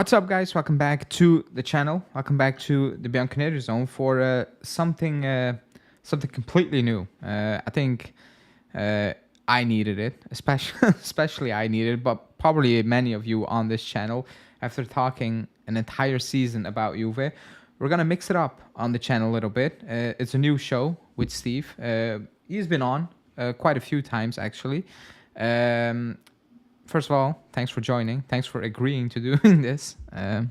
What's up, guys? Welcome back to the channel. Welcome back to the Bianconeri Zone for something completely new. I think uh, I needed it, especially especially I needed it, but probably many of you on this channel. After talking an entire season about Juve, we're gonna mix it up on the channel a little bit. It's a new show with Steve. He's been on quite a few times actually. Um, First of all, thanks for joining. Thanks for agreeing to doing this. Yeah.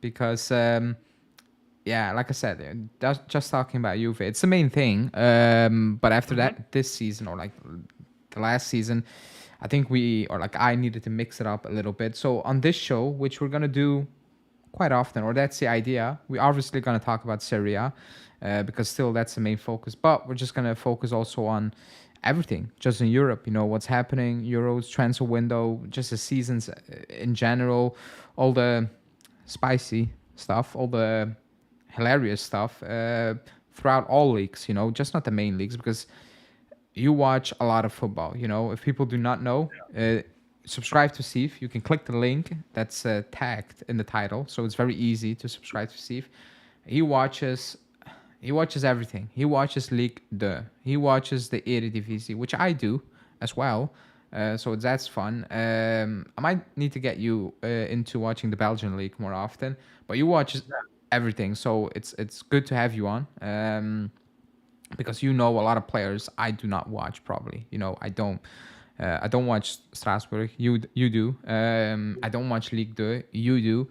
Because yeah, like I said, just talking about Juve, it's the main thing. But after hmm that, this season or like the last season, I think I needed to mix it up a little bit. So on this show, which we're gonna do quite often, or that's the idea, we're obviously gonna talk about Serie A, because still that's the main focus. But we're just gonna focus also on everything, just in Europe. You know what's happening, Euros transfer window, just the seasons in general, all the spicy stuff, all the hilarious stuff throughout all leagues. You know, just not the main leagues because you watch a lot of football. You know, if people do not know, subscribe to Steve. You can click the link that's tagged in the title, so it's very easy to subscribe to Steve. He watches. He watches everything. He watches Ligue 2. He watches the Eredivisie, which I do as well. So that's fun. I might need to get you into watching the Belgian league more often, but you watch everything. So it's good to have you on. Because you know a lot of players I do not watch probably. You know, I don't watch Strasbourg. You do. I don't watch Ligue 2. You do.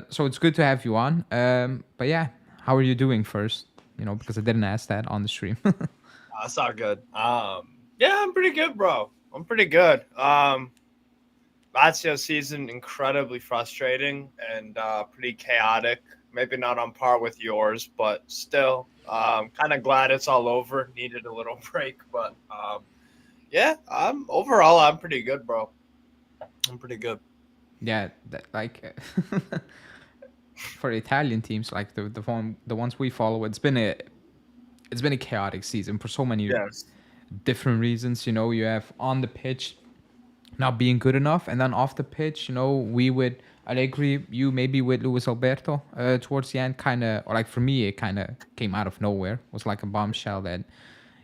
So it's good to have you on. But yeah, how are you doing first? You know, because I didn't ask that on the stream. That's not good. Yeah, I'm pretty good, bro. I'm pretty good. Lazio season incredibly frustrating and pretty chaotic. Maybe not on par with yours, but still, kind of glad it's all over. Needed a little break, but yeah, I'm pretty good, bro. I'm pretty good. Yeah, like for Italian teams, like the ones we follow, it's been a chaotic season for so many Yes. different reasons. You know, you have on the pitch not being good enough, and then off the pitch, you know, we would Allegri, you maybe with Luis Alberto towards the end, kind of, or like for me, it kind of came out of nowhere. It was like a bombshell that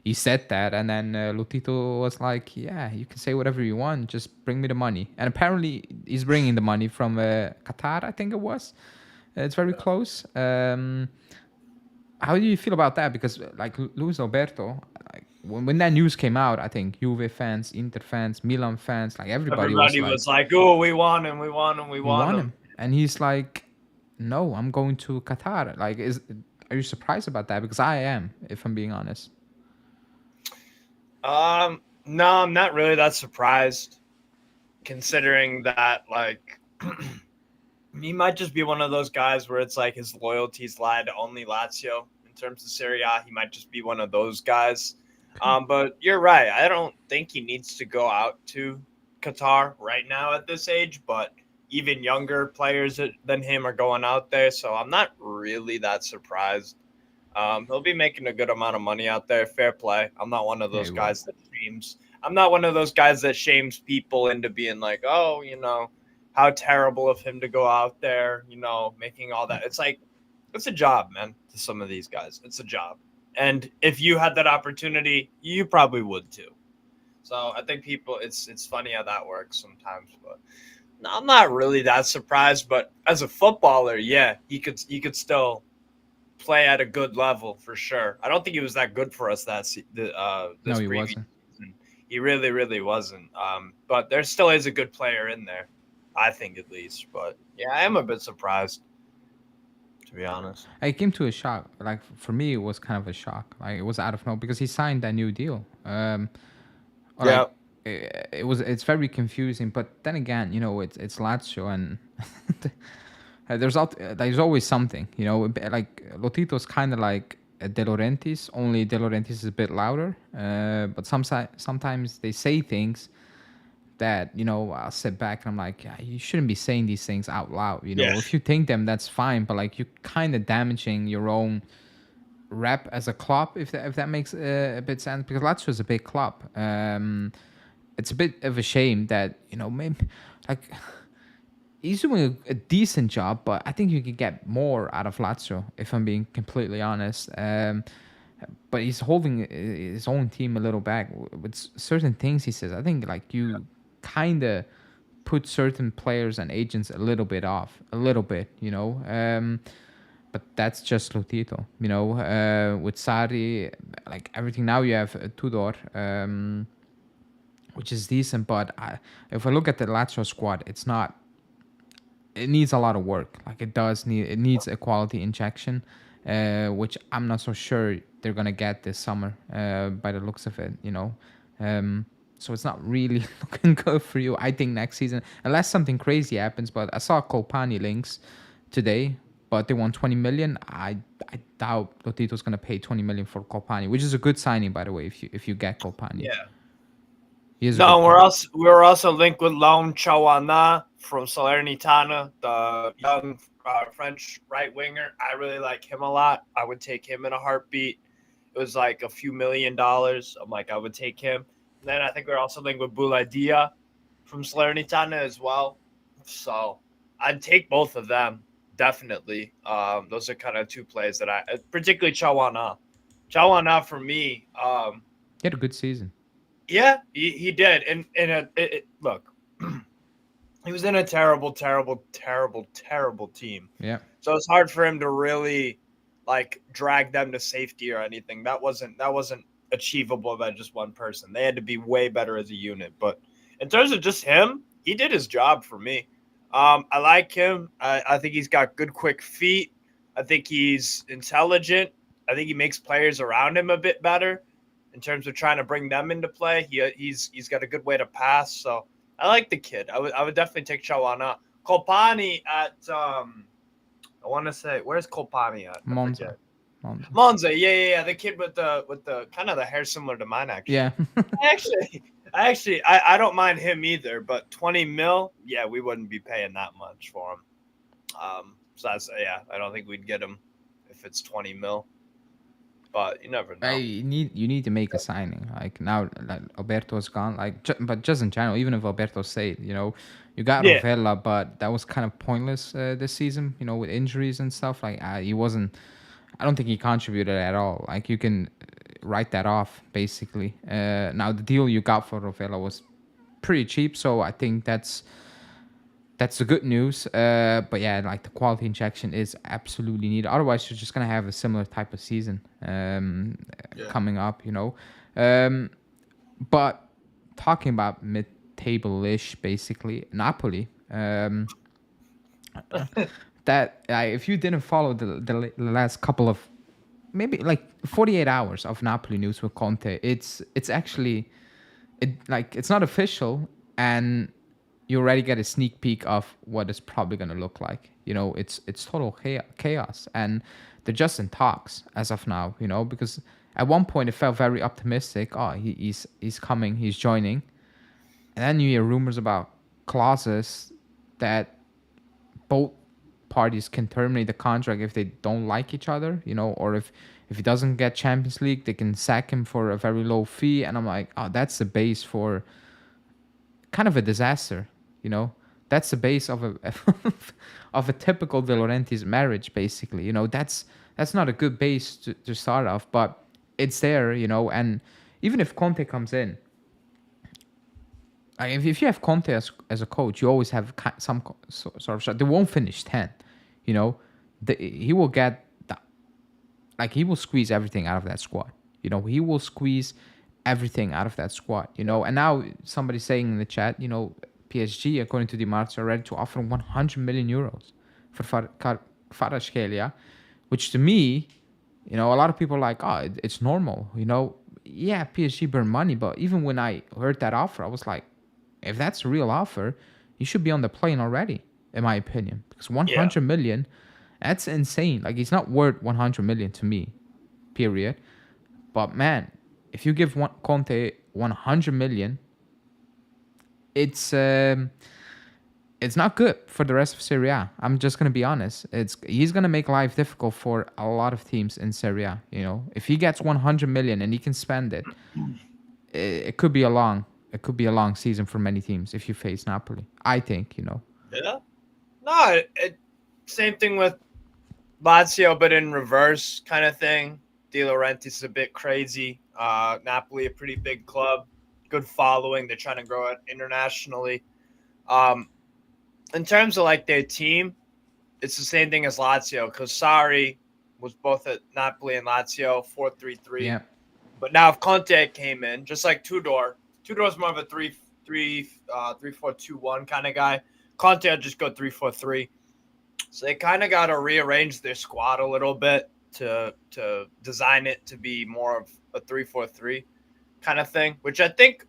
he said that, and then Lotito was like, "Yeah, you can say whatever you want, just bring me the money." And apparently, he's bringing the money from Qatar, I think it was. It's very close. How do you feel about that? Because like Luis Alberto, like, when that news came out, I think Juve fans, Inter fans, Milan fans, like everybody was Everybody like, was like, "Oh, we want him. We want him. We "We want want him." him," and he's like, "No, I'm going to Qatar." Like, are you surprised about that? Because I am, if I'm being honest. No, I'm not really that surprised, considering that like he might just be one of those guys where it's like his loyalties lie to only Lazio in terms of Serie A. He might just be one of those guys. Okay. But you're right. I don't think he needs to go out to Qatar right now at this age, but even younger players than him are going out there. So I'm not really that surprised. He'll be making a good amount of money out there. Fair play. I'm not one of Yeah, those he will. guys that shames. I'm not one of those guys that shames people into being like, oh, how terrible of him to go out there, making all Yeah. that. It's like it's a job, man. To some of these guys, it's a job. And if you had that opportunity, you probably would too. So I think it's funny how that works sometimes, but no, I'm not really that surprised. But as a footballer, yeah, he could still play at a good level for sure. I don't think he was that good for us No, this he previous wasn't. season. He really, really wasn't. But there still is a good player in there, I think at least. But yeah, I am a bit surprised to be honest. I came to a shock. Like for me, it was kind of a shock. Like it was out of nowhere because he signed that new deal. Or Yeah, like it's very confusing. But then again, you know, it's Lazio and there's always something. You know, like Lotito's kind of like De Laurentiis. Only De Laurentiis is a bit louder. But sometimes they say things that, you know, I'll sit back and I'm like, yeah, you shouldn't be saying these things out loud. You yeah, know, if you think them, that's fine, but like you're kind of damaging your own rep as a club, if that makes a bit sense. Because Lazio is a big club. It's a bit of a shame that, you know, maybe like he's doing a decent job, but I think you could get more out of Lazio, if I'm being completely honest. But he's holding his own team a little back with certain things he says. I think like you kind of put certain players and agents a little bit off, a little bit, you know. But that's just Lotito, you know. With Sari, like everything now, you have Tudor, which is decent. But if I look at the Lazio squad, it's not. It needs a lot of work. Like it does need. It needs a quality injection, which I'm not so sure they're gonna get this summer. By the looks of it, you know. So it's not really looking good for you. I think next season, unless something crazy happens. But I saw Colpani links today, but they want 20 million. I doubt Lotito's gonna pay 20 million for Colpani, which is a good signing, by the way. If you get Colpani, Yeah. he is a No, good player. we're also linked with Laon Chawana from Salernitana, the young French right winger. I really like him a lot. I would take him in a heartbeat. It was like a few $1,000,000. I'm like, I would take him. And then I think we're also linked with Bouladia from Salernitana as well. So I'd take both of them definitely. Those are kind of two plays that particularly Chawana. Chawana for me. He had a good season. Yeah, he did. And look, he was in a terrible, terrible, terrible, terrible team. Yeah. So it's hard for him to really like drag them to safety or anything. That wasn't achievable by just one person. They had to be way better as a unit. But in terms of just him, he did his job for me. I like him. I think he's got good, quick feet. I think he's intelligent. I think he makes players around him a bit better in terms of trying to bring them into play. He's got a good way to pass. So I like the kid. I would definitely take Chawana. Kolpani at I want to say where's Kolpani at? I Monza. forget. Monza, yeah. The kid with the kind of the hair similar to mine actually. Yeah. I don't mind him either, but 20 mil, yeah, we wouldn't be paying that much for him. So that's I don't think we'd get him if it's 20 mil. But you never know. You need to make a signing. Like now, like Alberto's gone. Like, but just in general, even if Alberto stayed, you know, you got Yeah, Rovella, but that was kind of pointless this season. You know, with injuries and stuff. Like, he wasn't. I don't think he contributed at all. Like, you can write that off basically. Now the deal you got for Rovella was pretty cheap, so I think that's the good news. But yeah, like the quality injection is absolutely needed. Otherwise, you're just gonna have a similar type of season coming up, you know. But talking about mid-table-ish, basically Napoli. That if you didn't follow the last couple of maybe like 48 hours of Napoli news with Conte, it's actually it's not official, and you already get a sneak peek of what it's probably going to look like. You know, it's total chaos, and they're just in talks as of now. You know, because at one point it felt very optimistic. Oh, he's coming, he's joining, and then you hear rumors about clauses that both parties can terminate the contract if they don't like each other. You know, or if he doesn't get Champions League, they can sack him for a very low fee. And I'm like, oh, that's the base for kind of a disaster, you know. That's the base of a of a typical De Laurentiis marriage, basically. You know, that's not a good base to start off, but it's there, you know. And even if Conte comes in, if you have Conte as a coach, you always have some sort of shot. They won't finish 10, you know. He will get like he will squeeze everything out of that squad. You know, he will squeeze everything out of that squad. You know, and now somebody's saying in the chat, you know, PSG, according to Di Marzio, are ready to offer 100 million euros for Kvaratskhelia, which to me, you know, a lot of people are like, oh, it's normal. You know, yeah, PSG burn money, but even when I heard that offer, I was like, if that's a real offer, you should be on the plane already, in my opinion, because yeah. 100 million, that's insane. Like, he's not worth 100 million to me, period. But man, if you give Conte 100 million, it's not good for the rest of Serie A. I'm just gonna be honest. He's gonna make life difficult for a lot of teams in Serie A. You know, if he gets 100 million and he can spend it, it could be a long season for many teams if you face Napoli. I think, you know. Yeah. No, same thing with Lazio, but in reverse kind of thing. De Laurentiis is a bit crazy. Napoli, a pretty big club, good following. They're trying to grow it internationally. Um, in terms of like their team, it's the same thing as Lazio because Sarri was both at Napoli and Lazio 4-3-3. Yeah, But now if Conte came in, just like Tudor's more of a 3-4-2-1 kind of guy. Conte would just go 3-4-3. So they kind of got to rearrange their squad a little bit to design it to be more of a 3-4-3 kind of thing, which I think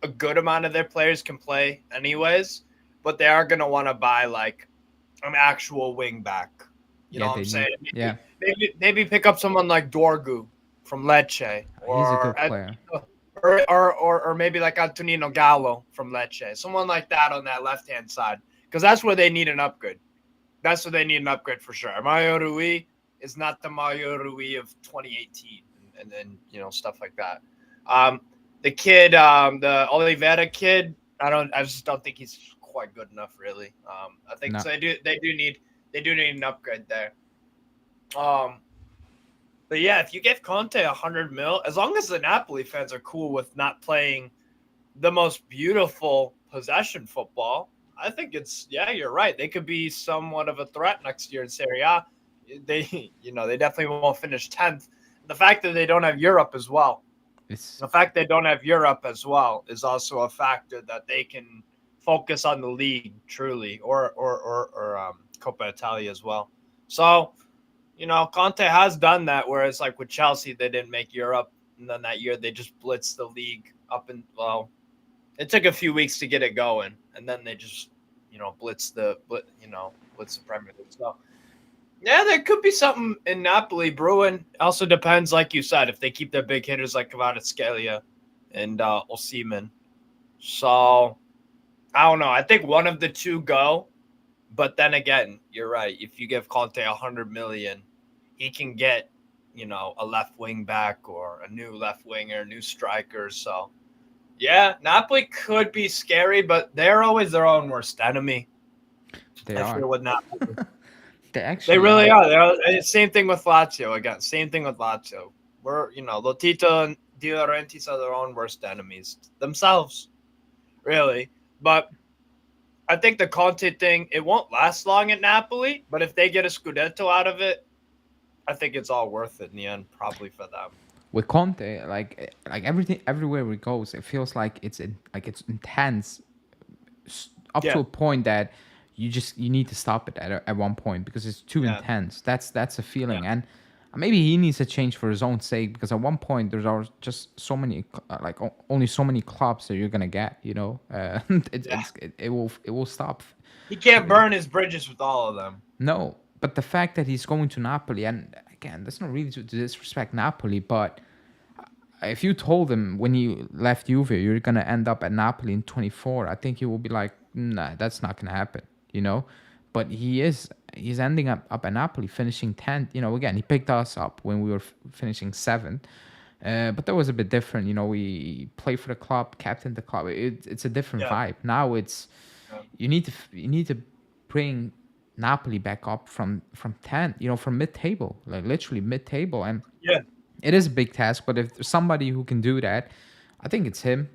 a good amount of their players can play anyways, but they are going to want to buy like an actual wing back. You know yeah, what I'm they saying? need. Yeah, Maybe pick up someone like Dorgu from Lecce he's a good player. or maybe like Antonino Gallo from Lecce, someone like that on that left hand side, because that's where they need an upgrade. That's what they need an upgrade for sure. Mario Rui is not the Mario Rui of 2018, and then stuff like that. Um, the kid, the Oliveira kid, I just don't think he's quite good enough, really. I think No, so. They do need an upgrade there. Um, but yeah, if you give Conte 100 mil, as long as the Napoli fans are cool with not playing the most beautiful possession football, I think you're right. They could be somewhat of a threat next year in Serie A. They definitely won't finish 10th. The fact that they don't have Europe as well. it's The fact they don't have Europe as well is also a factor that they can focus on the league truly, or Coppa Italia as well. So, Conte has done that, whereas like with Chelsea, they didn't make Europe, and then that year they just blitzed the league up and it took a few weeks to get it going, and then they just blitz the Premier League. So yeah, there could be something in Napoli brewing. Also depends, like you said, if they keep their big hitters like Kvaratskhelia and Osimhen. So I don't know. I think one of the two go, but then again, you're right. If you give Conte 100 million, he can get a left wing back or a new left winger, new striker. So yeah, Napoli could be scary, but they're always their own worst enemy. they I are. feel with Napoli. They They actually really are. are. Same thing with Lazio. Again, same thing with Lazio. Lotito and De Laurentiis are their own worst enemies themselves, really. But I think the Conte thing, it won't last long at Napoli, but if they get a Scudetto out of it, I think it's all worth it in the end, probably for them. With Conte, like everything, everywhere we goes, it feels like it's intense up to Yeah, a point that you need to stop it at one point because it's too yeah, intense. That's a yeah, feeling, and maybe he needs a change for his own sake because at one point just so many only so many clubs that you're gonna get. yeah. It will stop. He can't burn his bridges with all of them. No, but the fact that he's going to Napoli, and again, that's not really to disrespect Napoli, but if you told him when you left Juve you're gonna end up at Napoli in 24, I think he will be like, nah, that's not gonna happen, you know. But he's ending up at Napoli, finishing 10th. Again, he picked us up when we were finishing 7th. But that was a bit different. We play for the club, captain the club. It's a different Yeah, vibe. Now it's yeah, you need to bring Napoli back up from 10, from mid table, like literally mid table, and yeah. it is a big task, but if there's somebody who can do that, I think it's him.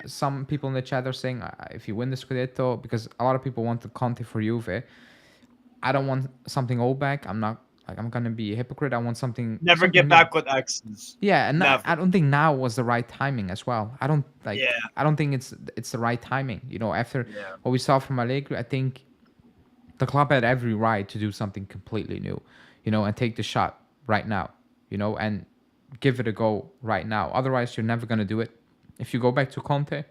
Some people in the chat are saying if you win the Scudetto, because a lot of people want the Conte for Juve. I don't want something old back. I'm not like I'm gonna be a hypocrite. I want something Never something get new. back with exes. Yeah, and Never. I don't think now was the right timing as well. I don't like. Yeah, I don't think it's the right timing. After yeah, what we saw from Allegri, I think the club had every right to do something completely new, and take the shot right now, and give it a go right now. Otherwise, you're never gonna do it. If you go back to Conte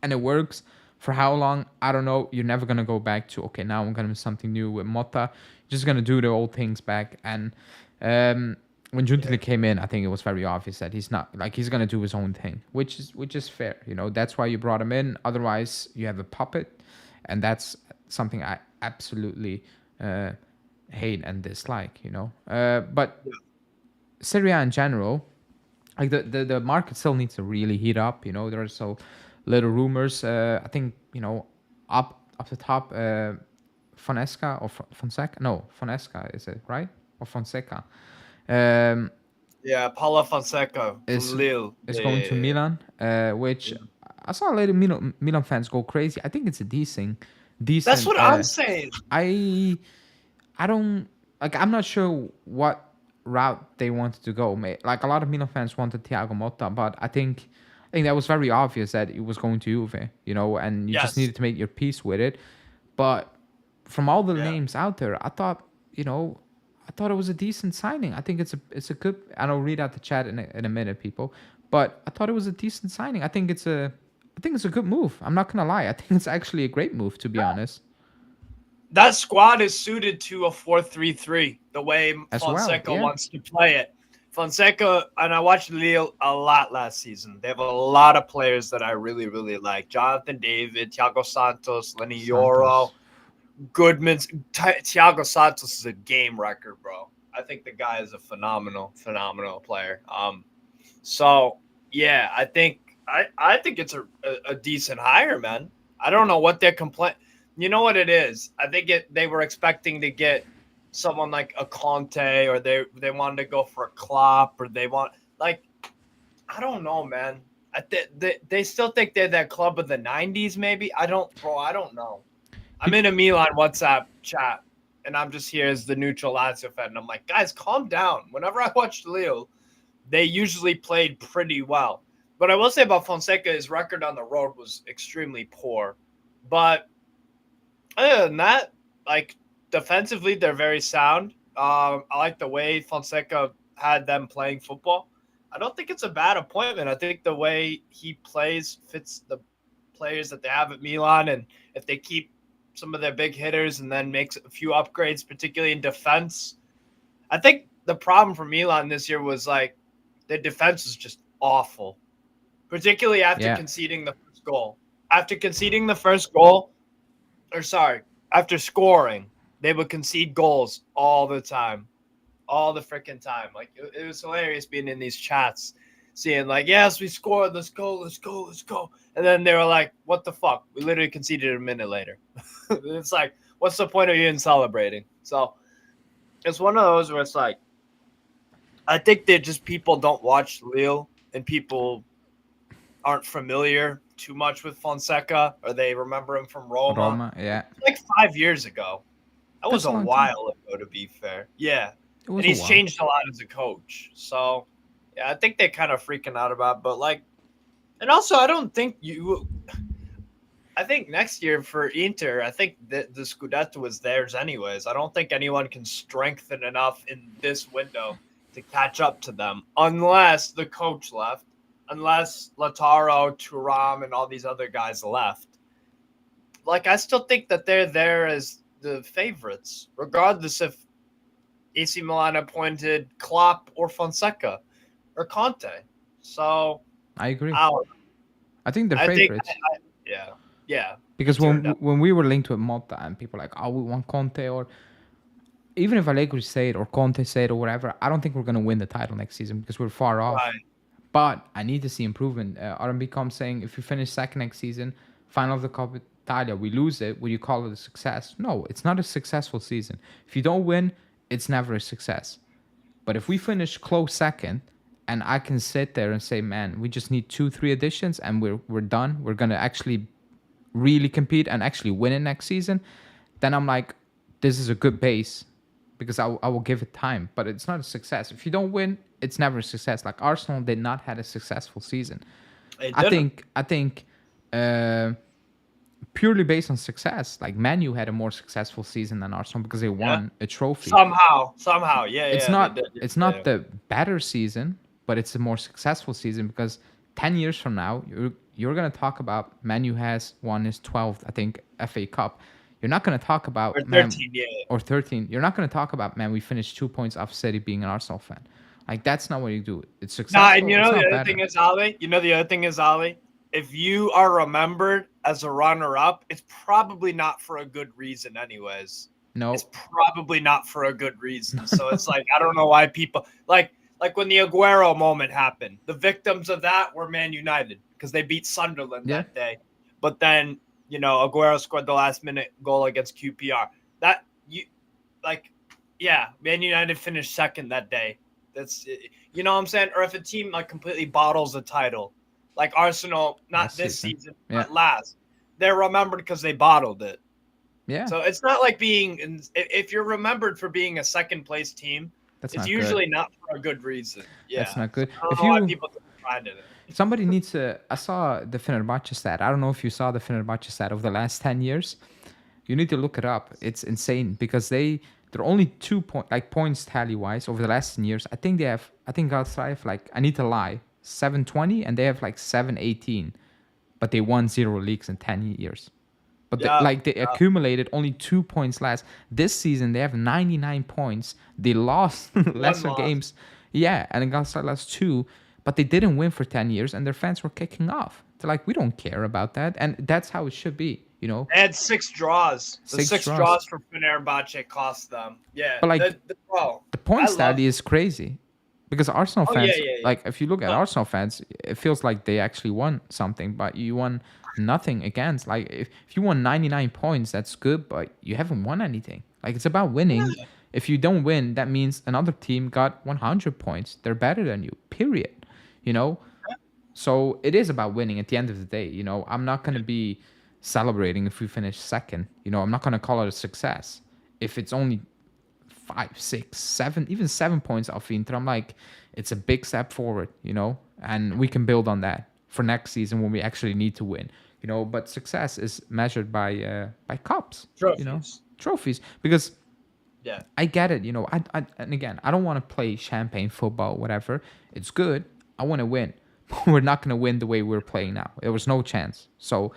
and it works for how long, I don't know. You're never gonna go back to okay. Now I'm gonna do something new with Motta. You're just gonna do the old things back. And when yeah, Juntili came in, I think it was very obvious that he's not like he's gonna do his own thing, which is fair. That's why you brought him in. Otherwise, you have a puppet, and that's something I absolutely uh, hate and dislike. But yeah. Serie A in general, like the market still needs to really heat up. There are so little rumors. I think up the top. Fonesca or Fonseca. No, Fonesca is it right or Fonseca? Um, Yeah, Paulo Fonseca from is Lille. is Yeah, going yeah, to yeah, Milan, which yeah. I saw a lot of Milan fans go crazy. I think it's a That's decent. what I'm saying. I I don't like. I'm not sure what route they wanted to go. Like a lot of Milan fans wanted Thiago Motta, but I think that was very obvious that it was going to Juve. And you just Yes. needed to make your peace with it. But from all the Yeah. names out there, I thought it was a decent signing. I think it's a good. And I'll read out the chat in a minute, people. But I thought it was a decent signing. I think it's a good move. I'm not gonna lie. I think it's actually a great move, to be honest, That squad is suited to a 4-3-3, the way as well. Fonseca Yeah. wants to play it. Fonseca, and I watched Lille a lot last season. They have a lot of players that I really, really like. Jonathan David, Thiago Santos, Lenny Yoro, Santos. Goodman's. Thiago Santos is a game record, bro. I think the guy is a phenomenal, phenomenal player. So yeah, I think it's a decent hire, man. I don't know what they're complaining. You know what it is? I think they were expecting to get someone like a Conte, or they wanted to go for a Klopp, or they want like I don't know, man. They still think they're that club of the '90s, maybe. I don't know. I'm It, in a Milan WhatsApp chat, and I'm just here as the neutral Lazio fan. And I'm like, guys, calm down. Whenever I watched Leo, they usually played pretty well. But I will say about Fonseca, his record on the road was extremely poor. But other than that, like defensively, they're very sound. I like the way Fonseca had them playing football. I don't think it's a bad appointment. I think the way he plays fits the players that they have at Milan, and if they keep some of their big hitters and then makes a few upgrades, particularly in defense, I think the problem for Milan this year was like their defense was just awful, particularly after yeah, conceding the first goal. After conceding the first goal, or sorry, after scoring, they would concede goals all the time, all the freaking time. Like it was hilarious being in these chats, seeing like, yes, we scored, let's go, let's go, let's go, and then they were like, what the fuck? We literally conceded a minute later. It's like, what's the point of even celebrating? So it's one of those where it's like, I think that just people don't watch Lille, and people aren't familiar too much with Fonseca, or they remember him from Roma. Roma. Yeah, Like 5 years ago. That was that's a a long time. while ago, to be fair. Yeah. It And was a he's while. changed a lot as a coach. So, yeah, I think they're kind of freaking out about it. But, like, and also, I don't think you. I think next year for Inter, I think the Scudetto was theirs anyways. I don't think anyone can strengthen enough in this window to catch up to them unless the coach left, unless Lautaro, Thuram, and all these other guys left. Like, I still think that they're there as the favorites, regardless if AC Milan appointed Klopp or Fonseca or Conte. So, I agree. I, don't know. I think they're I think, favorites yeah, yeah, because Inter. when we were linked with Motta and people like, oh, we want Conte, or even if Allegri say it or Conte say it or whatever, I don't think we're gonna win the title next season because we're far off. Right. But I need to see improvement. R&B comes saying if we finish second next season, final of the Coppa Italia, we lose it. Will you call it a success? No, it's not a successful season. If you don't win, it's never a success. But if we finish close second, and I can sit there and say, man, we just need 2, 3 additions, and we're done. We're gonna actually really compete and actually win it next season. Then I'm like, this is a good base because I will give it time. But it's not a success. If you don't win, it's never a success. Like Arsenal did not had a successful season. It I didn't. think I think uh, purely based on success, like Manu had a more successful season than Arsenal because they Yeah. won a trophy. Somehow. Yeah, It's yeah, they not did. it's Yeah. not the better season, but it's a more successful season because 10 years from now, you're gonna talk about Manu has won his 12th, I think, FA Cup. You're not gonna talk Or about man 13, yeah. or 13. You're not gonna talk about man. We finished 2 points off City being an Arsenal fan. Like that's not what you do. It's Nah, and successful. you It's know the not other thing better. is, Ali? You know the other thing is, Ali? If you are remembered as a runner-up, it's probably not for a good reason anyways. It's No, probably not for a good no, reason. So no. it's like, I don't know why people like when the Aguero moment happened. The victims of that were Man United because they beat Sunderland Yeah, that day. But then, Aguero scored the last minute goal against QPR. that you like, yeah, Man United finished second that day. That's you know what I'm saying. Or if a team like completely bottles a title, like Arsenal, not last this season. season Yeah, but last, they're remembered because they bottled it. yeah, So it's not like if you're remembered for being a second place team, that's it's not good. usually not for a good reason. That's Yeah, not so good. I don't If know why you people take pride in it. somebody needs to, I saw the Fenerbahce stat. I don't know if you saw the Fenerbahce stat of the last 10 years. You need to look it up. It's insane because they're only 2 point like points tally wise over the last 10 years. I think Galatasaray have like I need to lie 720 and they have like 718, but they won zero leagues in 10 years. But Yeah, they accumulated only 2 points last this season. They have 99 points. They lost one lesser loss. games, yeah, and then Galatasaray lost two, but they didn't win for 10 years, and their fans were kicking off. They're like, we don't care about that, and that's how it should be, you know. They had six draws. The Six six draws, draws for Fenerbahce cost them. Yeah, but like bro, the I points love. tally is crazy because Arsenal Oh yeah, fans, yeah, yeah. like if you look at No, Arsenal fans, it feels like they actually won something, but you won nothing against. Like if you won 99 points, that's good, but you haven't won anything. Like it's about winning. yeah, If you don't win, that means another team got 100 points. They're better than you. Period. You know, so it is about winning at the end of the day. You know, I'm not going to be celebrating if we finish second. You know, I'm not going to call it a success. If it's only 5, 6, 7, even 7 points off Inter, I'm like, it's a big step forward, you know, and we can build on that for next season when we actually need to win, you know. But success is measured by cups, you know, trophies. trophies. Because Yeah, I get it, you know. And again, I don't want to play champagne football, whatever. It's good. I want to win. We're not going to win the way we're playing now. There was no chance. So,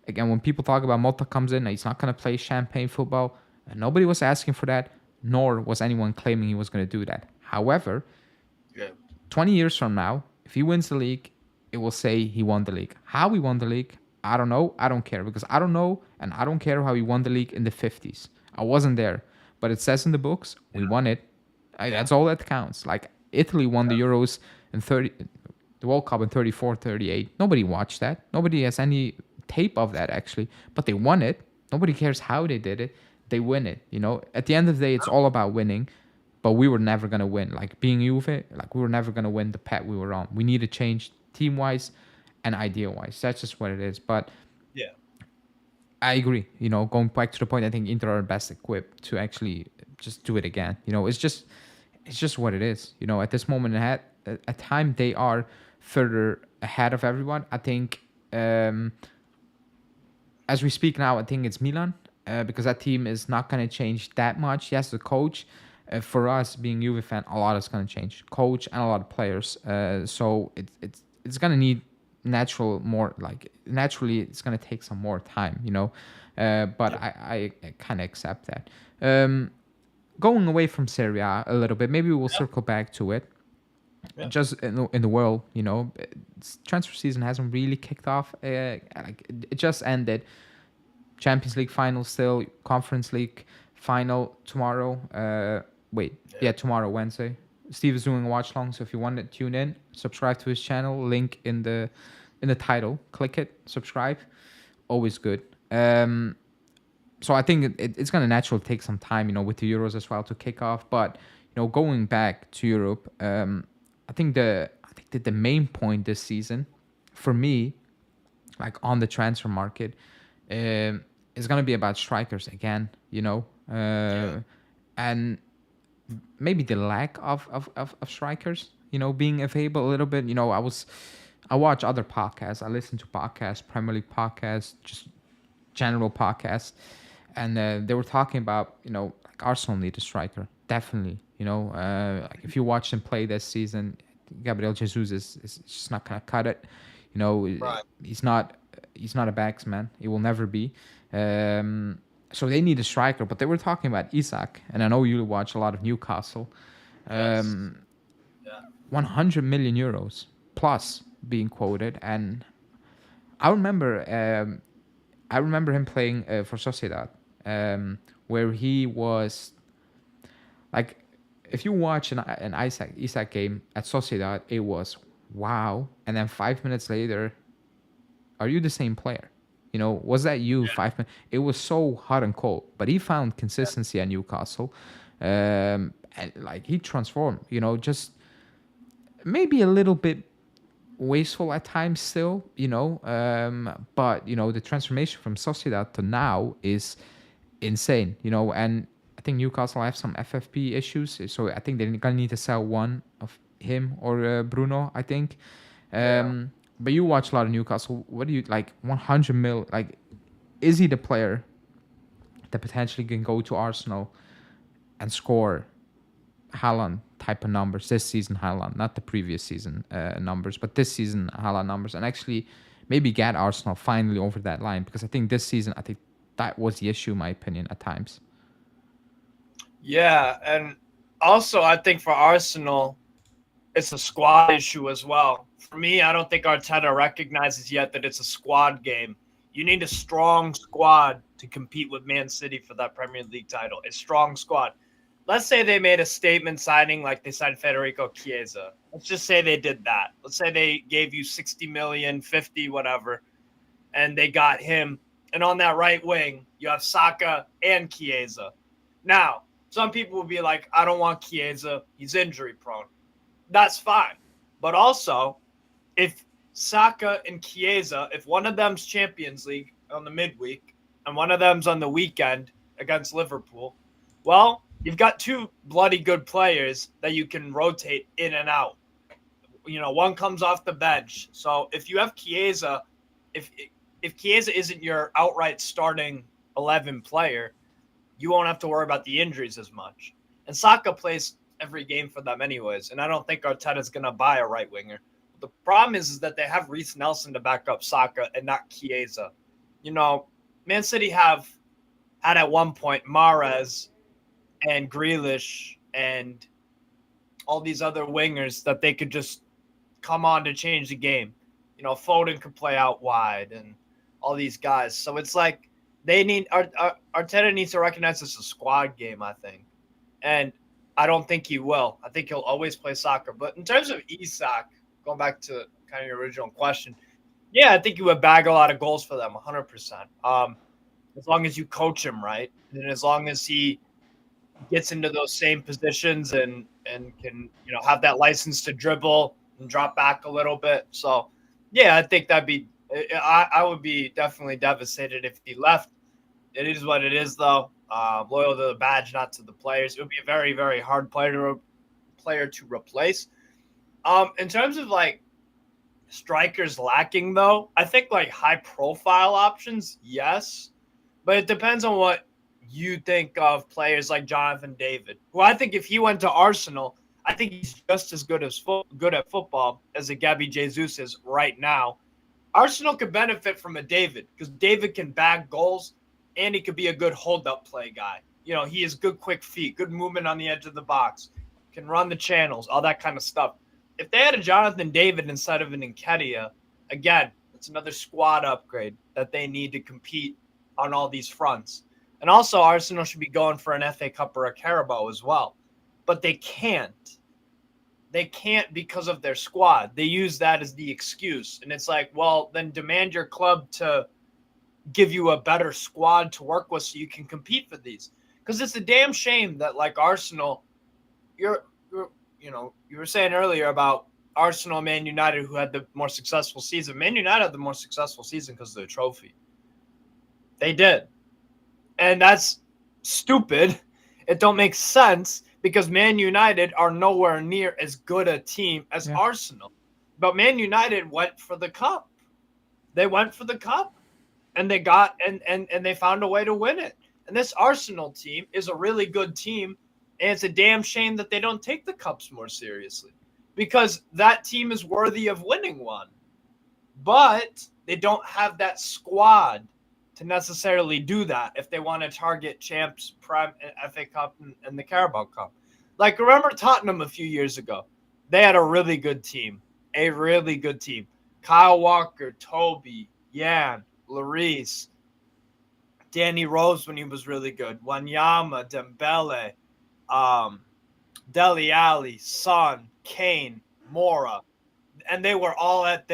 again, when people talk about Mota comes in, he's not going to play champagne football. And nobody was asking for that, nor was anyone claiming he was going to do that. However, yeah, 20 years from now, if he wins the league, it will say he won the league. How he won the league, I don't know. I don't care because I don't know and I don't care how he won the league in the 50s. I wasn't there, but it says in the books we won it. yeah, That's all that counts. Like Italy won the Euros in 30, the World Cup in 34, 38. Nobody watched that. Nobody has any tape of that actually, but they won it. Nobody cares how they did it. They win it. You know, at the end of the day, it's all about winning, but we were never gonna win. Like being Juve, like we were never gonna win the path we were on. We need to change team wise and idea wise. That's just what it is. But yeah. I agree. You know, going back to the point, I think Inter are best equipped to actually just do it again. You know, it's just what it is. You know, at this moment at time they are further ahead of everyone. I think as we speak now, I think it's Milan because that team is not going to change that much. Yes, the coach. For us, being Juve fan, a lot is going to change. Coach and a lot of players. So it's going to need naturally it's going to take some more time. You know, but Yep. I kind of accept that. Going away from Serie A a little bit, maybe we'll circle back to it. Yeah. Just in the world, you know, transfer season hasn't really kicked off. Like it just ended. Champions League final still, Conference League final tomorrow. Tomorrow, Wednesday. Steve is doing a watch long, so if you want to tune in, subscribe to his channel. Link in the title. Click it, subscribe. Always good. So I think it's gonna naturally take some time, you know, with the Euros as well to kick off. But you know, going back to Europe, I think that the main point this season, for me, like on the transfer market, is gonna be about strikers again. You know, Yeah. and maybe the lack of strikers, you know, being available a little bit. You know, I watch other podcasts. I listen to podcasts, Premier League podcasts, just general podcasts, and they were talking about, you know, like Arsenal need a striker, definitely. You know, like if you watch them play this season, Gabriel Jesus is just not gonna cut it. You know, Right. he's not he's not a backsman. He will never be. So they need a striker, but they were talking about Isak, and I know you watch a lot of Newcastle. Yes. Um, Yeah. 100 million euros plus being quoted, and I remember I remember him playing for Sociedad, where he was like, if you watch an Isak game at Sociedad, it was wow, and then 5 minutes later, are you the same player? Was that you 5 minutes? It was so hot and cold, but he found Yeah. consistency at Newcastle. And like he transformed, just maybe a little bit wasteful at times still, but the transformation from Sociedad to now is insane, and I think Newcastle have some FFP issues, so I think they're gonna need to sell one of him or Bruno, I think. Yeah. But you watch a lot of Newcastle. What do you like? 100 mil? Like, is he the player that potentially can go to Arsenal and score Haaland type of numbers this season? Haaland, not the previous season numbers, but this season Haaland numbers, and actually maybe get Arsenal finally over that line, because I think this season, I think that was the issue, in my opinion, at times. Yeah, and also I think for Arsenal, it's a squad issue as well. For me, I don't think Arteta recognizes yet that it's a squad game. You need a strong squad to compete with Man City for that Premier League title. A strong squad. Let's say they made a statement signing like they signed Federico Chiesa. Let's just say they did that. Let's say they gave you 60 million, 50, whatever, and they got him. And on that right wing, you have Saka and Chiesa. Now, some people will be like, I don't want Chiesa. He's injury prone. That's fine. But also, if Saka and Chiesa, if one of them's Champions League on the midweek and one of them's on the weekend against Liverpool, well, you've got two bloody good players that you can rotate in and out. One comes off the bench. So if you have Chiesa, if if Chiesa isn't your outright starting 11 player, you won't have to worry about the injuries as much. And Saka plays every game for them anyways, and I don't think Arteta's going to buy a right winger. The problem is that they have Reece Nelson to back up Saka and not Chiesa. Man City have had at one point Mahrez and Grealish and all these other wingers that they could just come on to change the game. Foden could play out wide and all these guys. So it's like they need Arteta needs to recognize this is a squad game, I think. And I don't think he will. I think he'll always play soccer. But in terms of Isak, going back to kind of your original question, yeah, I think he would bag a lot of goals for them, 100%. As long as you coach him right, and as long as he gets into those same positions and can have that license to dribble and drop back a little bit. So yeah, I think that'd be. I would be definitely devastated if he left. It is what it is, though. Loyal to the badge, not to the players. It would be a very, very hard player to replace. In terms of like strikers lacking, though, I think like high profile options, yes, but it depends on what you think of players like Jonathan David, who I think if he went to Arsenal, I think he's just as good at football as a Gabby Jesus is right now. Arsenal could benefit from a David because David can bag goals and he could be a good hold-up play guy. He has good quick feet, good movement on the edge of the box, can run the channels, all that kind of stuff. If they had a Jonathan David instead of an Nketiah, again, it's another squad upgrade that they need to compete on all these fronts. And also, Arsenal should be going for an FA Cup or a Carabao as well. But they can't. They can't because of their squad. They use that as the excuse. And it's like, well, then demand your club to give you a better squad to work with so you can compete for these. Because it's a damn shame that, like, Arsenal, you were saying earlier about Arsenal and Man United who had the more successful season. Man United had the more successful season because of the trophy. They did. And that's stupid. It don't make sense because Man United are nowhere near as good a team as Yeah. Arsenal. But Man United went for the cup. They went for the cup and they got and they found a way to win it. And this Arsenal team is a really good team. And it's a damn shame that they don't take the cups more seriously because that team is worthy of winning one. But they don't have that squad to necessarily do that if they want to target champs, Prime, FA Cup, and the Carabao Cup. Like, remember Tottenham a few years ago? They had a really good team. A really good team. Kyle Walker, Toby, Yan, Lloris, Danny Rose when he was really good, Wanyama, Dembele, Dele Alli, Son, Kane, Mora. And they were all at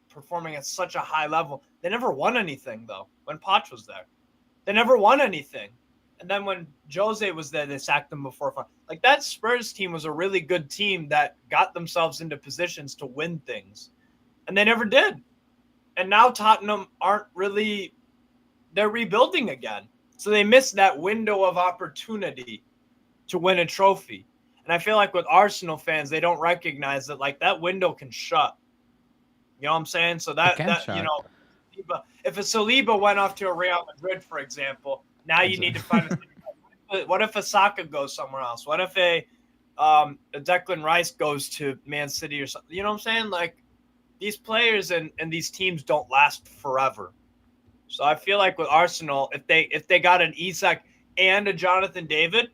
performing at such a high level. They never won anything though when Poch was there. They never won anything. And then when Jose was there, they sacked them before fun. Like that Spurs team was a really good team that got themselves into positions to win things. And they never did. And now Tottenham aren't really they're rebuilding again. So they missed that window of opportunity to win a trophy. And I feel like with Arsenal fans, they don't recognize that like that window can shut. You know what I'm saying? So It that can that you shut. know, if a Saliba went off to a Real Madrid, for example, now you need to find a. What if a Saka goes somewhere else? What if a Declan Rice goes to Man City or something? You know what I'm saying? Like these players and these teams don't last forever. So I feel like with Arsenal, if they got an Isak and a Jonathan David,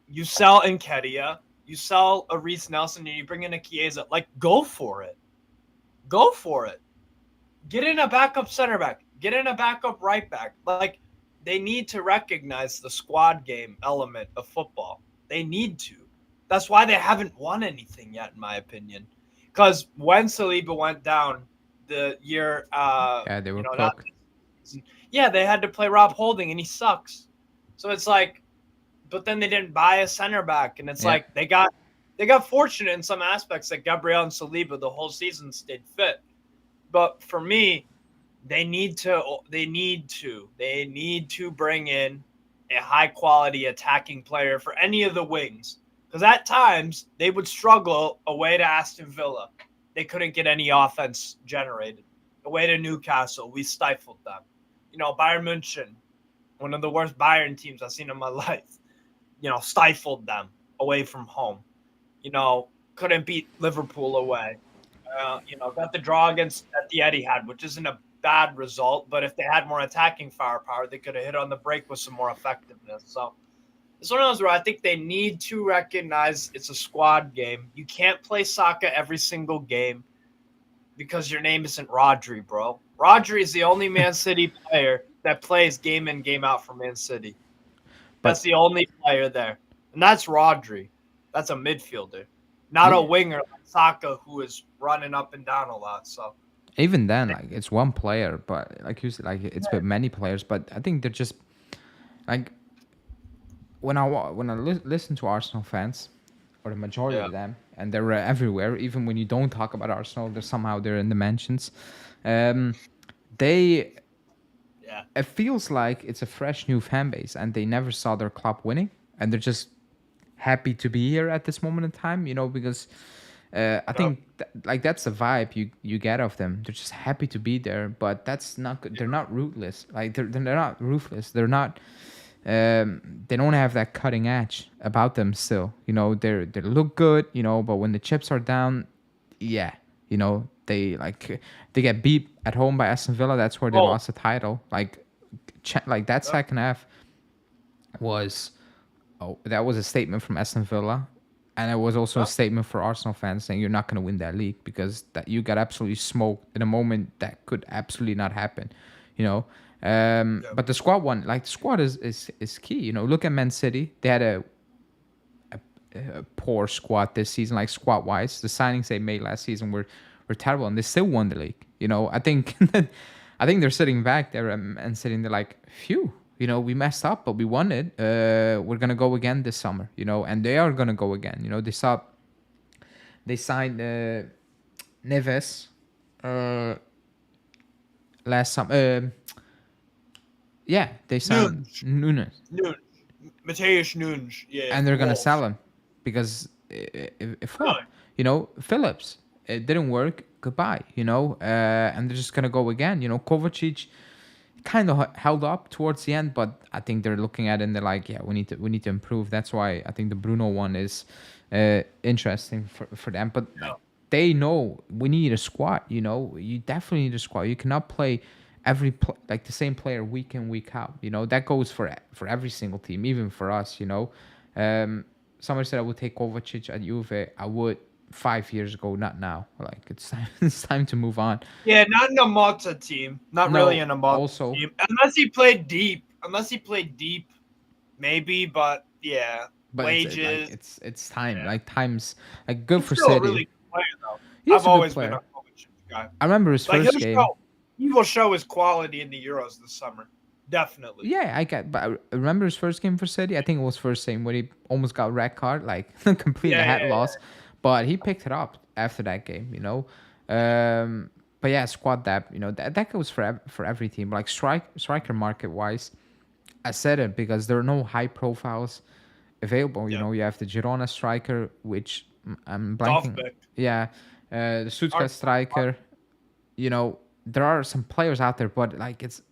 you sell Nketiah, you sell a Reece Nelson, and you bring in a Chiesa. Like go for it. Go for it. Get in a backup center back. Get in a backup right back. Like they need to recognize the squad game element of football. They need to. That's why they haven't won anything yet, in my opinion. Because when Saliba went down the year, Yeah, they were not cooked. yeah, they had to play Rob Holding, and he sucks. So it's like, but then they didn't buy a center back, and it's Yeah. like they got fortunate in some aspects that Gabriel and Saliba the whole season stayed fit. But for me, they need to bring in a high quality attacking player for any of the wings. Because at times they would struggle away to Aston Villa. They couldn't get any offense generated. Away to Newcastle, we stifled them. Bayern München, one of the worst Bayern teams I've seen in my life, stifled them away from home. Couldn't beat Liverpool away. Got the draw against at the Etihad, which isn't a bad result, but if they had more attacking firepower, they could have hit on the break with some more effectiveness. So it's one of those where I think they need to recognize it's a squad game. You can't play Saka every single game because your name isn't Rodri, bro. Rodri is the only Man City player that plays game in, game out for Man City. That's But the only player there. And that's Rodri. That's a midfielder, not a yeah, winger like Saka who is running up and down a lot. So even then, like it's one player, but like you said, like it's with many players. But I think they're just like when I listen to Arsenal fans, or the majority yeah, of them, and they're everywhere. Even when you don't talk about Arsenal, they're in the mentions. Um, they yeah, It feels like it's a fresh new fan base, and they never saw their club winning, and they're just happy to be here at this moment in time. Because I yep, think like that's the vibe you get of them. They're just happy to be there, but that's not good. They're not rootless. Like they're not ruthless. They're not. They don't have that cutting edge about them still. They look good. But when the chips are down, yeah, they get beat at home by Aston Villa. That's where they oh, lost the title. Like that yep, second half was that was a statement from Aston Villa, and it was also a yep, statement for Arsenal fans saying you're not going to win that league because that you got absolutely smoked in a moment that could absolutely not happen. You know, yep. but the squad one, like the squad is key. Look at Man City. They had a poor squad this season, like squad wise. The signings they made last season were terrible, and they still won the league. I think I think they're sitting back there and sitting there like, phew. We messed up, but we won it. We're gonna go again this summer. And they are gonna go again. They signed Neves uh, last summer. Yeah, they signed Nunes, Nunes, Nunes, Mateus Nunes. Yeah, and they're gonna Wolves. sell him because it Really? flopped. Phillips, it didn't work. Goodbye. And they're just gonna go again. Kovacic kind of held up towards the end, but I think they're looking at it and they're like, yeah, we need to improve. That's why I think the Bruno one is interesting for them. But Yeah. like they know we need a squad. You definitely need a squad. You cannot play like the same player week in week out. That goes for every single team, even for us. Somebody said I would take Kovacic at Juve. I would 5 years ago, not now. Like it's time, it's time to move on. Yeah, not in a Malta team. Not really No, in a Malta also, team. Unless he played deep. Maybe. But yeah, but like wages. it's time. Yeah, Like times like good he's for still a City. really good player though. He I've was a good always been a player. Kovacic guy. I remember his Like he'll first game. show. he will show his quality in the Euros this summer. Definitely. Yeah, I get. But I remember his first game for City. I think it was first game where he almost got red card, like complete Yeah, head yeah, loss. But he picked it up after that game, you know. But yeah, squad depth, you know, that goes for every team. Like striker market wise, I said it because there are no high profiles available. You yeah. know, you have the Girona striker, which I'm Soft blanking. pick. Yeah, the Stuttgart Hard, hard. striker. You know, there are some players out there, but like it's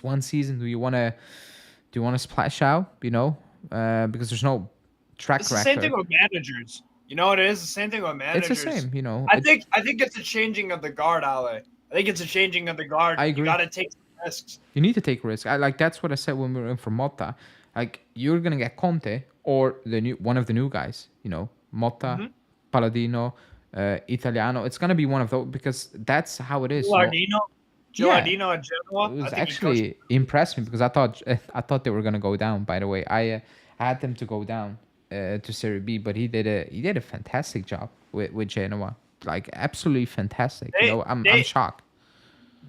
one season. Do you want to splash out? You know, because there's no track It's the same thing record. with managers. You know what it is? The same thing with It's the managers. same. You know, I think it's a changing of the guard, Ale. I think it's a changing of the guard. I You agree. got to take some risks. You need to take risk. I like that's what I said when we were in for Motta. Like you're gonna get Conte or the new one of the new guys. You know, Motta, Mm-hmm. Paladino, Italiano. It's gonna be one of those because that's how it is. You know, Gilardino, yeah. Gilardino at It Genoa. I was think he coached. actually impressed me because I thought they were gonna go down. By the way, I had them to go down to Serie B, but he did a fantastic job with Genoa. Like absolutely fantastic. You They know, I'm they shocked.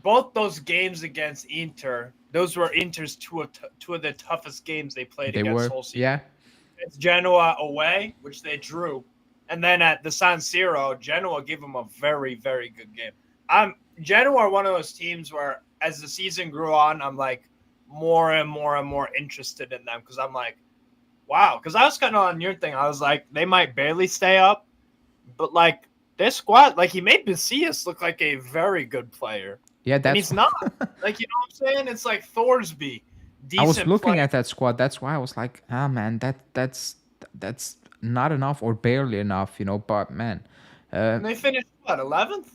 both those games against Inter. Those were Inter's two of the toughest games they played They against were, whole season. yeah. It's Genoa away, which they drew, and then at the San Siro, Genoa gave them a very, very good game. Genoa are one of those teams where, as the season grew on, I'm like more and more and more interested in them because I'm like, wow. Because I was kind of on your thing. I was like, they might barely stay up, but like their squad, like he made Macias look like a very good player, Yeah, and that's he's not. Like you know what I'm saying? It's like Thorsby, I was decent looking player. at that squad. That's why I was like, ah, man, that's not enough or barely enough, you know. But man, uh, And they finished what 11th.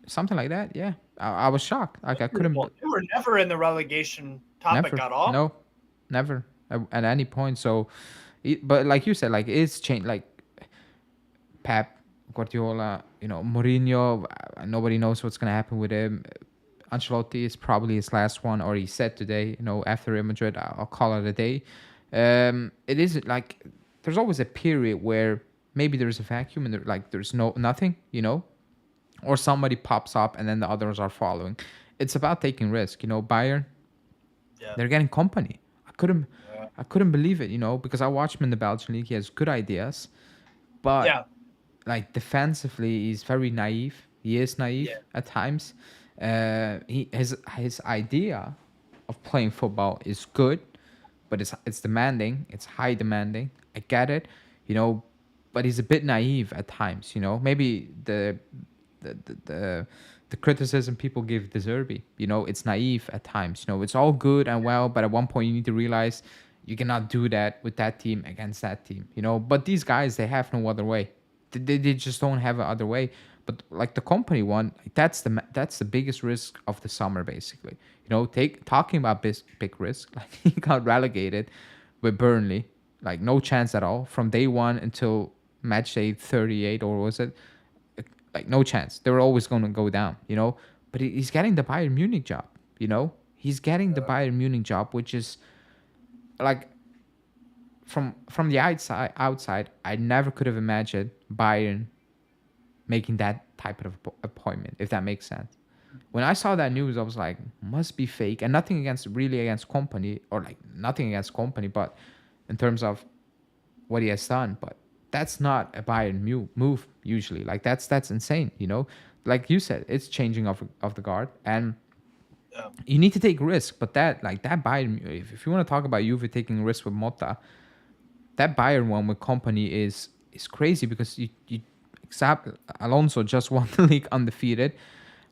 something like that. Yeah, I was shocked. Like I couldn't They were never in the relegation topic never, at all. no, never at any point. So, but like you said, like it's changed. Like Pep Guardiola, you know, Mourinho. Nobody knows what's gonna happen with him. Ancelotti is probably his last one, or he said today, you know, after Real Madrid, I'll call it a day. It is like there's always a period where maybe there's a vacuum and there's no nothing, you know, or somebody pops up and then the others are following. It's about taking risk, you know. Bayern, Yeah. they're getting company. I couldn't, Yeah. I couldn't believe it, you know, because I watched him in the Belgian league. He has good ideas, but Yeah. like defensively he's very naive. He is Yeah. naive at times. His idea of playing football is good, but it's demanding. It's high demanding. I get it, you know, but he's a bit naive at times. You know, maybe the the the, the criticism people give De Zerbi, you know, it's naive at times. You know, it's all good and well, but at one point you need to realize you cannot do that with that team against that team. You know, but these guys they have no other way. They just don't have a other way. But like the company one, like, that's the biggest risk of the summer, basically. You know, talking about big risk, like he got relegated with Burnley, like no chance at all from day one until match day 38, or was it? Like no chance. They were always going to go down, you know. But he's getting the Bayern Munich job, you know. He's getting the Bayern Munich job, which is like from the outside, I never could have imagined Bayern making that type of appointment, if that makes sense. When I saw that news, I was like, must be fake. And nothing against company, or like nothing against company, but in terms of what he has done. But that's not a Bayern move usually. Like that's insane, you know. Like you said, it's changing of the guard, and Yeah. you need to take risk. But that Bayern, if you want to talk about Juve taking risk with Motta, that Bayern one with company is crazy because you except Alonso just won the league undefeated.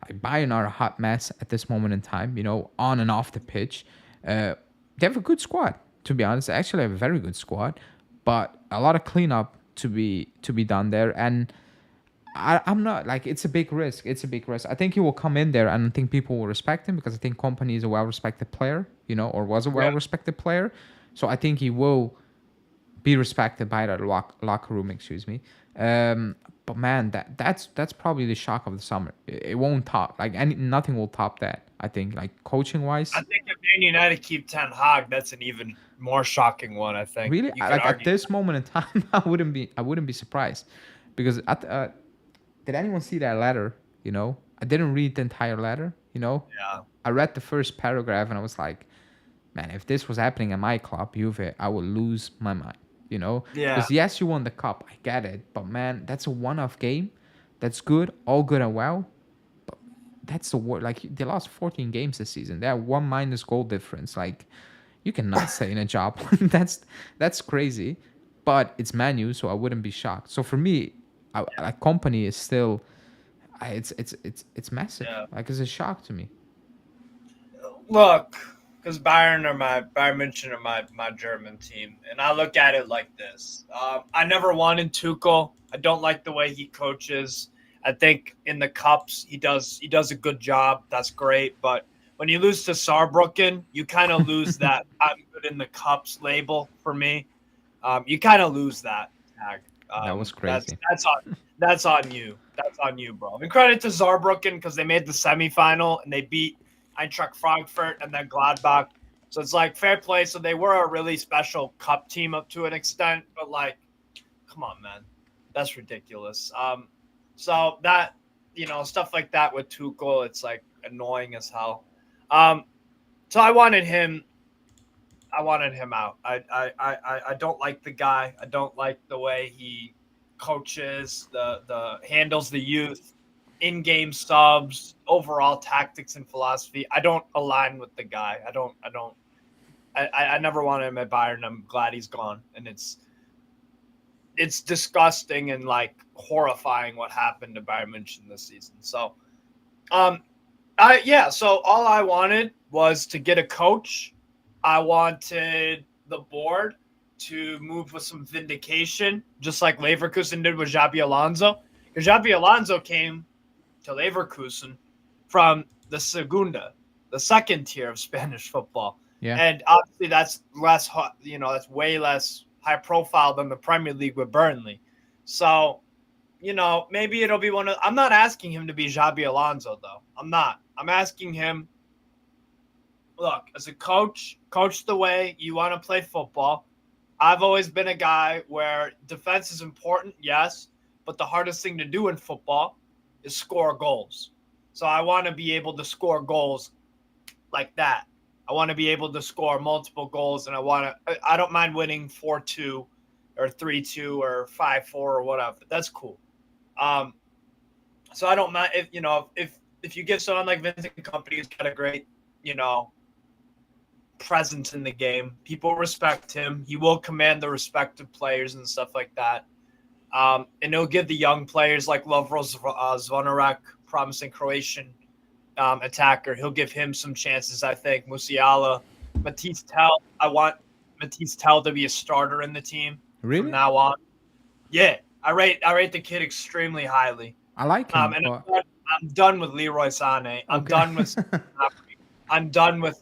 Like Bayern are a hot mess at this moment in time, you know, on and off the pitch. They have a good squad, to be honest. They actually have a very good squad, but a lot of cleanup to be done there. And I'm not like it's a big risk. It's a big risk. I think he will come in there, and I think people will respect him because I think Company is a well-respected player, you know, or was a Yeah. well-respected player. So I think he will be respected by that locker room. Excuse me. But man, that's probably the shock of the summer. It won't top like nothing will top that. I think like coaching I wise, think if Man United keep Ten Hag, that's an even more shocking one. I think really, you could like at argue. this moment in time, I wouldn't be surprised because did anyone see that letter? You know, I didn't read the entire letter. You know, Yeah. I read the first paragraph and I was like, man, if this was happening at my club, Juve, I would lose my mind. You know, Yeah. because yes, you won the cup, I get it, but man, that's a one-off game. That's good, all good and well. That's the word. Like they lost 14 games this season. They have one minus goal difference. Like you cannot stay in a job. That's crazy. But it's Manu, so I wouldn't be shocked. So for me, a company is still, it's massive. Yeah. Like it's a shock to me. Look, because Bayern München are my German team, and I look at it like this. I never wanted Tuchel. I don't like the way he coaches. I think in the cups he does a good job. That's great, but when you lose to Saarbrücken, you kind of lose that I'm good in the cups label for me. You kind of lose that tag. That was That's crazy. that's on you. That's on you, bro. And credit to Saarbrücken because they made the semifinal and they beat Eintracht Frankfurt and then Gladbach. So it's like fair play. So they were a really special cup team up to an extent, but like, come on, man, that's ridiculous. So that stuff like that with Tuchel, it's like annoying as hell. Um, so I wanted him out. I don't like the guy. I don't like the way he coaches, the handles the youth, in-game subs, overall tactics and philosophy. I don't align with the guy. I never wanted him at Bayern. I'm glad he's gone. And it's disgusting and like horrifying what happened to Bayern München this season. So so all I wanted was to get a coach. I wanted the board to move with some vindication, just like Leverkusen did with Xabi Alonso. Because Xabi Alonso came to Leverkusen from the Segunda, the second tier of Spanish football. Yeah. And obviously that's that's way less high profile than the Premier League with Burnley. So, maybe it'll be I'm not asking him to be Xabi Alonso though. I'm not. I'm asking him, look, as a coach the way you want to play football. I've always been a guy where defense is important, yes, but the hardest thing to do in football is score goals. So I want to be able to score goals like that. I want to be able to score multiple goals, and I don't mind winning 4-2 or 3-2 or 5-4 or whatever. That's cool. Um, so I don't mind if you give someone like Vincent Kompany who's got a great, presence in the game. People respect him. He will command the respect of players and stuff like that. And he'll give the young players like Lovro Zvonarek, promising Croatian attacker. He'll give him some chances, I think. Musiala, Matisse Tell. I want Matisse Tell to be a starter in the team from Really? now on. Yeah, I rate the kid extremely highly. I like him, And but I'm done with Leroy Sané. I'm okay. done with. I'm done with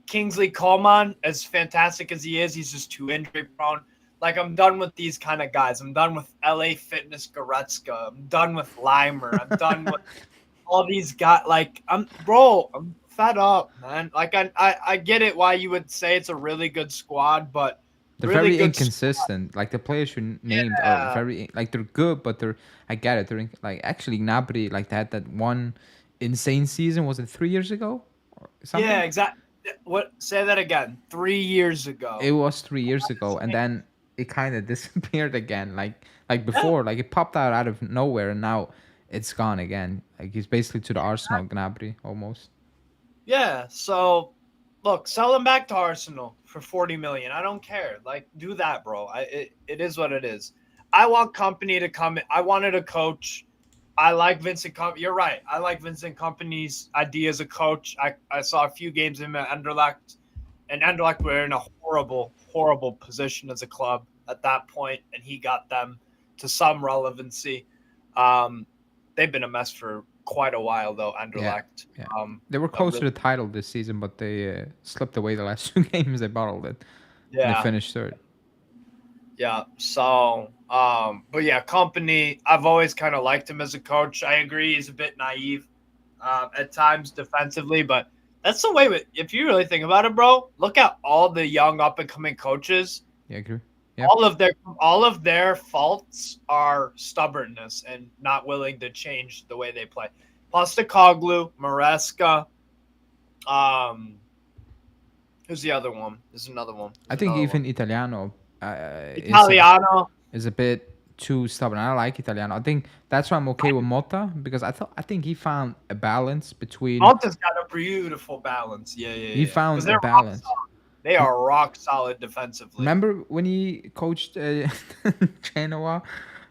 Kingsley Coman. As fantastic as he is, he's just too injury prone. Like I'm done with these kind of guys. I'm done with LA Fitness Goretzka. I'm done with Limer. I'm done with all these guys. Like I'm fed up, man. Like I get it why you would say it's a really good squad, but They're really very good. inconsistent. Like the players you named are Yeah, very like they're good, but they're I get it. Like actually Gnabry like that one insane season, was it 3 years ago or yeah, something? exactly. What? Say that again. 3 years It ago. was 3 years ago, and then it kind of disappeared again. Like Yeah, before, like it popped out of nowhere, and now it's gone again. Like he's basically to the Arsenal Gnabry almost. yeah. So, look, sell him back to Arsenal for 40 million. I don't care. Like, do that, bro. It is what it is. I want company to come in. I wanted a coach. I like Vincent Company. You're right. I like Vincent Company's idea as a coach. I saw a few games in Anderlecht, and Anderlecht were in a horrible, horrible position as a club at that point, and he got them to some relevancy. Um, they've been a mess for quite a while, though, Yeah, Anderlecht. yeah. Um, They were a close to really, the title this season, but they slipped away the last 2 games. They bottled it, and they yeah. finished third. Yeah. So, but yeah, Company. I've always kind of liked him as a coach. I agree, he's a bit naive at times defensively, but that's the way. If you really think about it, bro, look at all the young up and coming coaches. Yeah, agree. Yeah, All of their faults are stubbornness and not willing to change the way they play. Postacoglu, Maresca. Um, who's the other one? There's another one. I There's think another one. even Italiano Italiano. is a bit too stubborn. I like Italiano. I think that's why I'm okay with Motta because I think he found a balance between Malta's got a beautiful balance. Yeah, yeah, he yeah. Because found a they're rock balance. solid. They are rock solid defensively. Remember when he coached Genoa?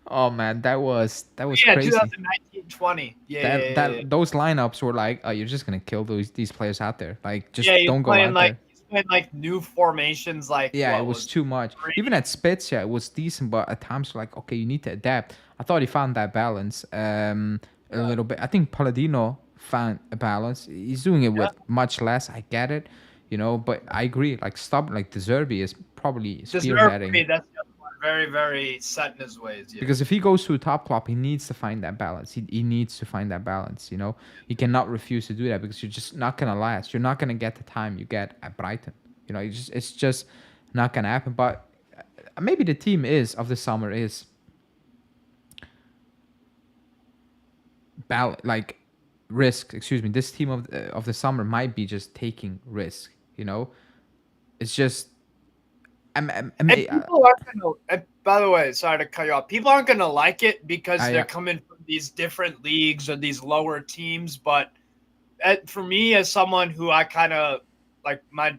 Oh man, that was Yeah, crazy. 2019-20. Yeah, yeah, That yeah, yeah. that those lineups were like, oh, you're just gonna kill these players out there. Like, Yeah, just don't go out there. he's playing like new formations. Like Yeah, it what was was too much. Even three? at Spezia, it was decent, but at times like, okay, you need to adapt. I thought he found that balance a Yeah, little bit. I think Palladino found a balance. He's doing it yeah. with much less. I get it, but I agree. Like stop, like De Zerbi is probably Deserve spearheading me. That's the other one. Very, very set in his ways. Yeah. because if he goes to a top club, he needs to find that balance. He needs to find that balance. He cannot refuse to do that because you're just not gonna last. You're not gonna get the time you get at Brighton. It's just not gonna happen. But maybe the team is of the summer is like risk. Excuse me. This team of the summer might be just taking risk. It's just And people aren't gonna. And by the way, sorry to cut you off. People aren't gonna like it because I they're coming from these different leagues or these lower teams. But for me, as someone who I kind of like, my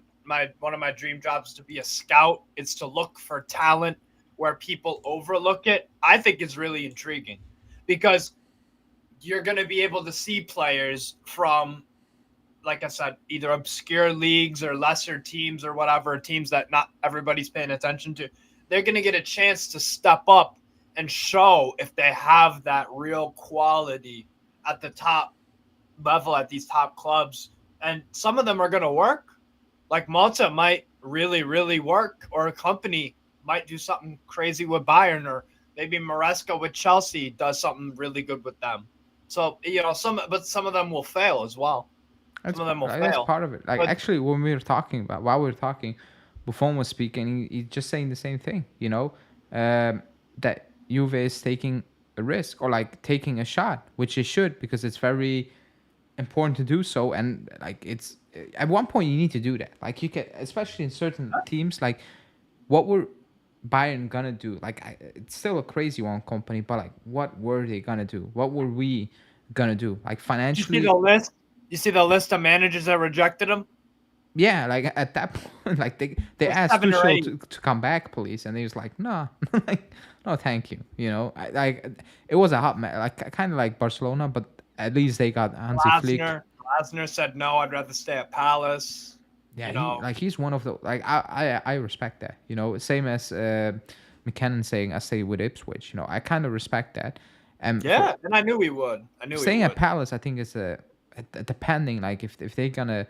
one of my dream jobs is to be a scout. It's to look for talent where people overlook it. I think it's really intriguing because you're gonna be able to see players from, like I said, either obscure leagues or lesser teams or whatever, teams that not everybody's paying attention to. They're going to get a chance to step up and show if they have that real quality at the top level at these top clubs. And some of them are going to work. Like Malta might really, really work, or a company might do something crazy with Bayern, or maybe Maresca with Chelsea does something really good with them. So, some of them will fail as well. That's Some of them will that's fail. part of it. Like But actually, when we were talking about while we were talking, Buffon was speaking. He's just saying the same thing. That Juve is taking a risk or like taking a shot, which it should because it's very important to do so. And like it's at one point you need to do that. Like you can, especially in certain teams. Like what were Bayern gonna do? Like it's still a crazy one company, but like what were they gonna do? What were we gonna do? Like you see the financially, list? You see the list of managers that rejected him? yeah, like at that point, like they There's asked 7 or 8. Tuchel to come back, please, and he was like, no, like no, thank you. Like it was a hot match, like kind of like Barcelona, but at least they got Hansi Flick. Glasner said no. I'd rather stay at Palace. Yeah, You he know, like he's one of the like I respect that. Same as McKennan saying I stay with Ipswich. I kind of respect that. And for yeah. And I knew he would. I knew he staying at would. Palace, I think is depending like if they're gonna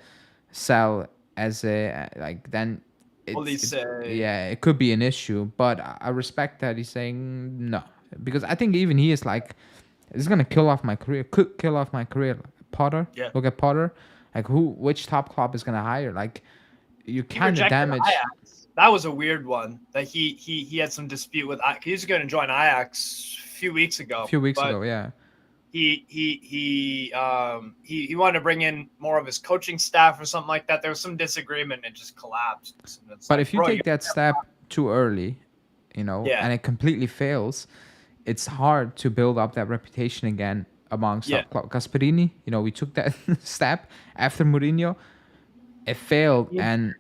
sell as a like then Police say, yeah, it could be an issue, but I respect that he's saying no because I think even he is like it's gonna kill off my career, could kill off my career. Potter, yeah. look at Potter, like which top club is gonna hire? Like you He kind of rejected damage. Ajax. That was a weird one. That he had some dispute with. He was going to join Ajax a few weeks A ago, few weeks but ago, yeah. he wanted to bring in more of his coaching staff or something like that. There was some disagreement and it just collapsed. And it's But like, if you bro, take that step too early, yeah, and it completely fails, it's hard to build up that reputation again amongst yeah. top club. Gasperini, we took that step after Mourinho. It failed, and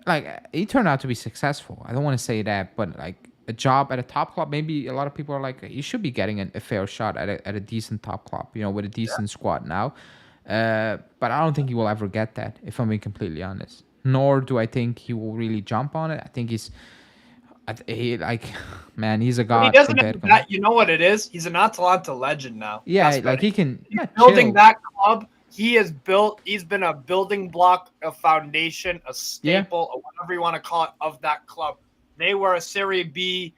like he turned out to be successful. I don't want to say that, but like a job at a top club, maybe a lot of people are like, you should be getting a fair shot at a decent top club, with a decent squad now. But I don't think he will ever get that, if I'm being completely honest. Nor do I think he will really jump on it. I think he like, man, he's a But he god doesn't compared have to. that. You know what it is? He's an Atalanta legend now. Yeah, like Gasperini. he can He's not building chill. that club. He's been a building block, a foundation, a Yeah, staple, or whatever you want to call it, of that club. They were a Serie B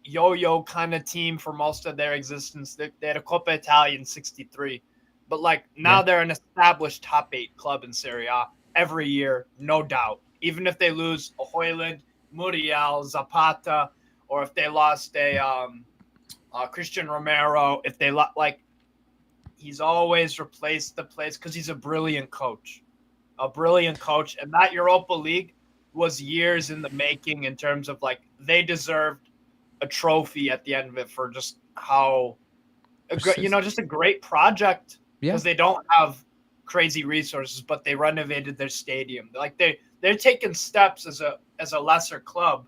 yo-yo kind of team for most of their existence. They had a Coppa Italia in '63, but like now yeah. they're an established top 8 club in Serie A every year, no doubt. Even if they lose a Hoyland, Muriel, Zapata, or if they lost a Christian Romero, if they like he's always replaced the place because he's a brilliant coach. And that Europa League was years in the making in terms of like they deserved a trophy at the end of it for just how Persist. just a great project Yeah. because they don't have crazy resources, but they renovated their stadium. Like they're taking steps as a lesser club,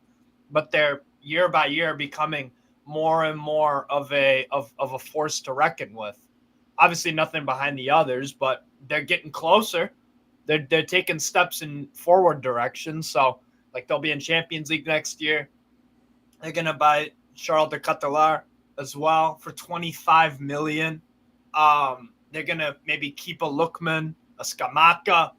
but they're year by year becoming more and more of a force to reckon with. Obviously, nothing behind the others, but they're getting closer. They're taking steps in forward direction. So like they'll be in Champions League next year. They're gonna buy Charles de Catalar as well for 25 million. They're gonna maybe keep a Lookman, a Skamaka,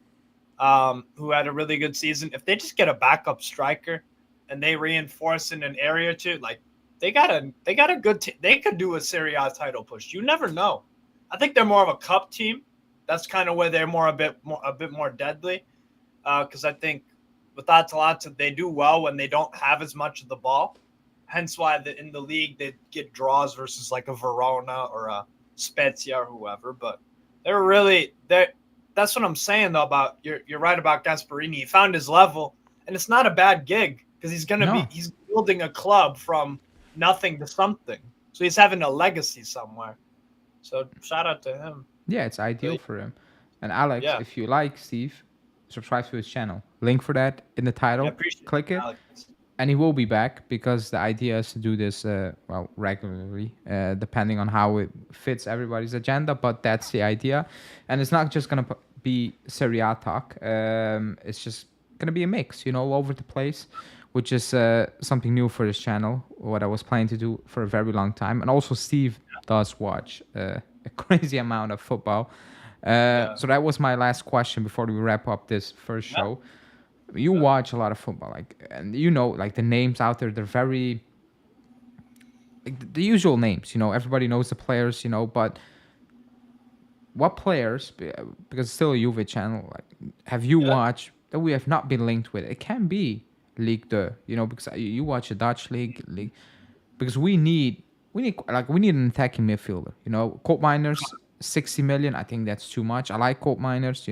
who had a really good season. If they just get a backup striker and they reinforce in an area or two, like they got a good they could do a Serie A title push. You never know. I think they're more of a cup team. That's kind of where they're a bit more deadly. Because I think with Atalanta they do well when they don't have as much of the ball. Hence why in the league they get draws versus like a Verona or a Spezia or whoever. But they're that's what I'm saying though about you're right about Gasperini. He found his level, and it's not a bad gig because No. he's building a club from nothing to something. So he's having a legacy somewhere. So shout out to him. Yeah, it's ideal But for him. And Alex, yeah, if you like Steve, subscribe to his channel. Link for that in the I title. appreciate it, Click it, Alex. and he will be back because the idea is to do this regularly, depending on how it fits everybody's agenda. But that's the idea, and it's not just gonna be Serie A talk. It's just gonna be a mix, all over the place, which is something new for this channel. What I was planning to do for a very long time, and also Steve does watch a crazy amount of football. Yeah, So that was my last question before we wrap up this first yeah, show. You watch a lot of football, like, and like the names out there. They're very like the usual names. Everybody knows the players. But what players? Because it's still a Juve channel. Like, have you yeah. watched that we have not been linked with? It can be League Two. Because you watch a Dutch league, because we need an attacking midfielder. Colt Miners, 60 million. I think that's too much. I like Colt Miners,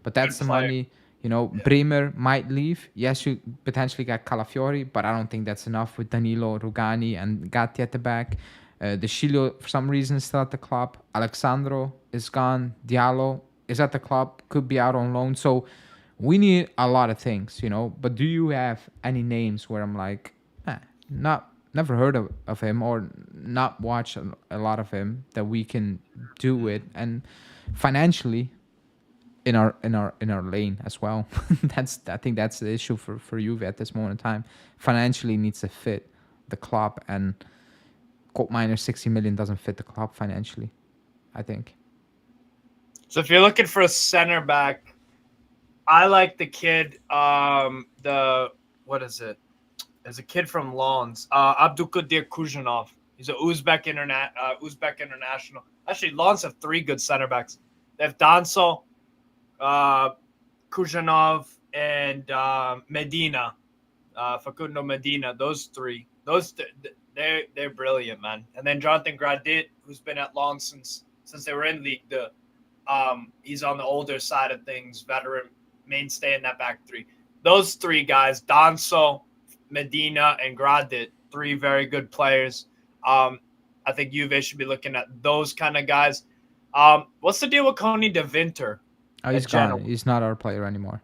but that's Good the player. money. Yeah, Bremer might leave. Yes, you potentially got Calafiori, but I don't think that's enough with Danilo, Rugani, and Gatti at the back. De Chilio, for some reason, is still at the club. Alexandro is gone. Diallo is at the club, could be out on loan. So we need a lot of things, But do you have any names where I'm like, not never heard of him or not watched a lot of him that we can do it and financially in our lane as well. I think that's the issue for Juve at this moment in time. Financially needs to fit the club, and Colt Miner 60 million doesn't fit the club financially, I think. so if you're looking for a center back, I like the kid. The what is it? There's a kid from Lons, Abdulkadir Kuzhanov. He's an Uzbek international. Actually, Lons have three good center backs. They have Danso, uh, Kuzhanov, and Medina, Facundo Medina. Those three. They're brilliant, man. And then Jonathan Gradit, who's been at Lons since they were in League. He's on the older side of things, veteran mainstay in that back three. Those three guys, Danso, Medina, and Gradit, three very good players. I think Juve should be looking at those kind of guys. What's the deal with Coney de Winter Oh, he's at Genoa? gone. He's not our player anymore.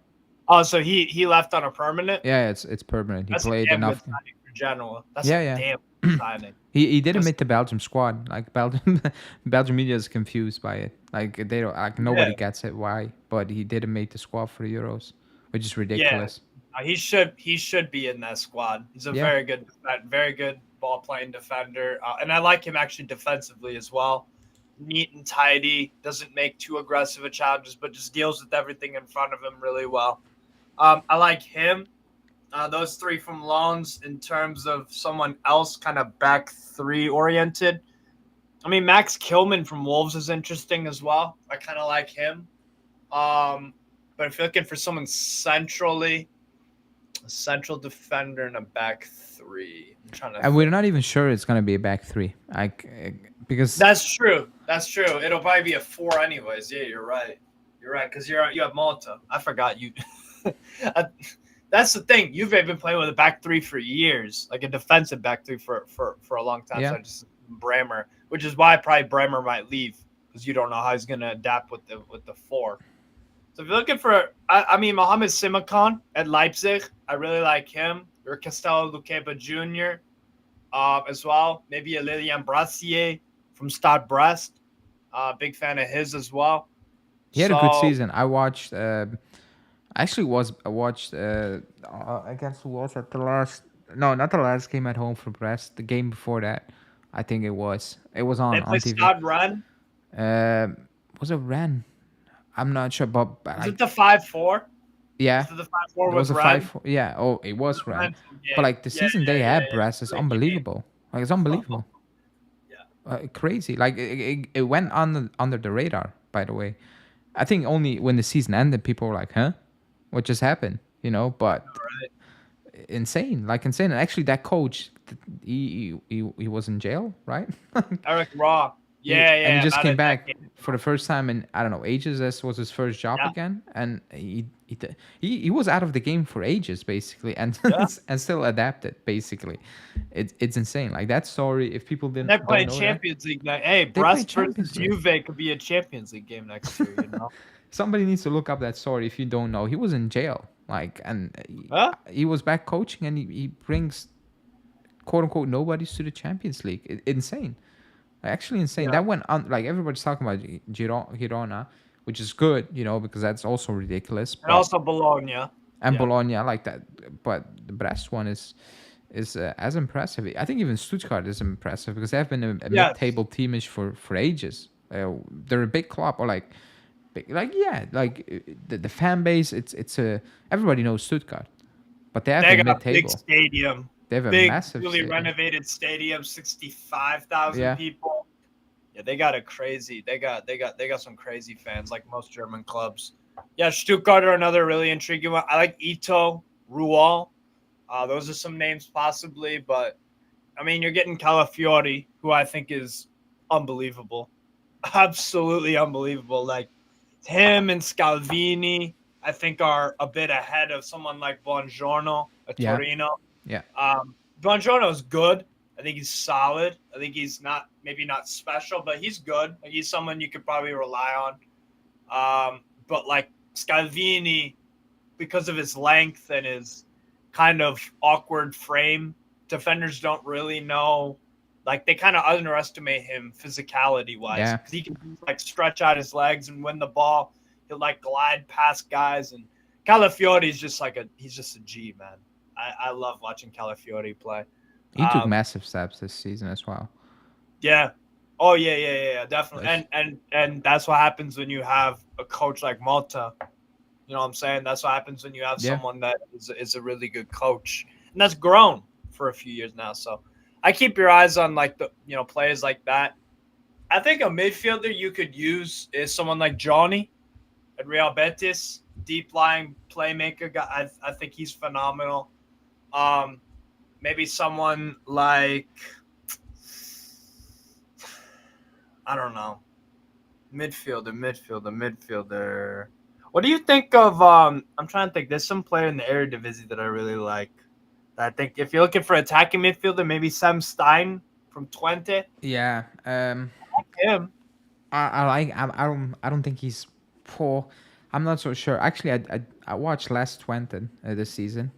Oh, so he left on a permanent? Yeah, it's permanent. He That's a played damn good enough. signing for Genoa. That's Yeah, a yeah. damn good signing. He didn't 'Cause- make the Belgium squad. Like Belgium, Belgium media is confused by it. Like they don't. Like nobody yeah, gets it why. But he didn't make the squad for the Euros, which is yeah. ridiculous. He should be in that squad. He's a Yeah. very good ball playing defender, and I like him actually defensively as well. Neat and tidy, doesn't make too aggressive of challenges, but just deals with everything in front of him really well. I like him. Those three from loans in terms of someone else kind of back three oriented. I mean, Max Kilman from Wolves is interesting as well. I kind of like him. But if you're looking for someone centrally, A central defender and a back three. I'm trying to And we're think. not even sure it's gonna be a back three, like because That's true. That's true. It'll probably be a four anyways. Yeah, you're right. You're right because you have Malta. I forgot you. Uh, That's the thing. You've been playing with a back three for years, like a defensive back three for a long time. So yeah, I just Bremer, which is why probably Bremer might leave because you don't know how he's gonna adapt with the four. So if you're looking for, I mean, Mohamed Simakan at Leipzig, I really like him. Or Castello Luqueba Jr. As well. Maybe a Lilian Brassier from Stade Brest. Big fan of his as well. he had a good So season. I watched. Actually, was I watched against who was at the last? No, not the last game at home for Brest. The game before that, I think it was. It was they play on TV. Stade Rennes. Uh, was it Ren? I'm not sure, but Was like it the 5-4? yeah, Was it the 5-4 it was with a five. Rennes? Yeah. Oh, it It was was a Ren. Rennes But game. like the Yeah, season yeah, they yeah, had, yeah. Brest is Great game. unbelievable. Like it's unbelievable. Yeah. Crazy. Like it went under the radar. By the way, I think only when the season ended, people were like, "Huh, what just happened?" But All right. insane, like insane. And actually, that coach, he was in jail, right? Eric Raw. he Yeah, and he yeah, just about a came back decade for the ago. first time in I don't know ages. This was his first job Yeah, again, and he was out of the game for ages basically, and yeah. and still adapted basically. It's insane. Like that story. If people And they're don't playing know that, Champions League night. Hey, they play Brest versus Champions League. Juve could be a Champions League game next year, you know? Somebody needs to look up that story if you don't know. He was in jail, like, and Huh? he was back coaching, and he brings quote unquote nobodies to the Champions League. Insane, actually insane. Yeah. That went on like everybody's talking about Girona, which is good, because that's also ridiculous. And But also Bologna. and Yeah. Bologna, I like that, but the Brest one is as impressive. I think even Stuttgart is impressive because they have been a Yes. mid-table teamish for ages. They're a big club, or like, like yeah, like the fan base. It's a everybody knows Stuttgart, but they have They a got a big mid-table. stadium. They have a Big, massive newly stadium. renovated stadium, 65,000 Yeah, people. Yeah, they got a crazy. They got some crazy fans like most German clubs. Yeah, Stuttgart are another really intriguing one. I like Ito, Rual. Those are some names possibly, but I mean, you're getting Calafiori, who I think is unbelievable, absolutely unbelievable. Like him and Scalvini, I think are a bit ahead of someone like Buongiorno at yeah, Torino. yeah. Buongiorno is good. I think he's solid. I think he's maybe not special, but he's good. Like he's someone you could probably rely on. But like Scalvini, because of his length and his kind of awkward frame, defenders don't really know. Like they kind of underestimate him physicality wise Yeah. because he can like stretch out his legs and win the ball. He'll like glide past guys, and Calafiori is just he's just a G, man. I love watching Calafiori play. He took Um, massive steps this season as well. yeah. Oh yeah, definitely. That's And that's what happens when you have a coach like Malta. You know what I'm saying? That's what happens when you have yeah. someone that is a really good coach, and that's grown for a few years now. So I keep your eyes on like the players like that. I think a midfielder you could use is someone like Johnny at Real Betis, deep lying playmaker. I think he's phenomenal. Um, Maybe someone like I don't know, midfielder. What do you think of? I'm trying to think. There's some player in the Eredivisie that I really like. I think if you're looking for attacking midfielder, maybe Sam Stein from Twente. Yeah. Him. I like. I don't think he's poor. I'm not so sure. Actually, I watched last Twente this season.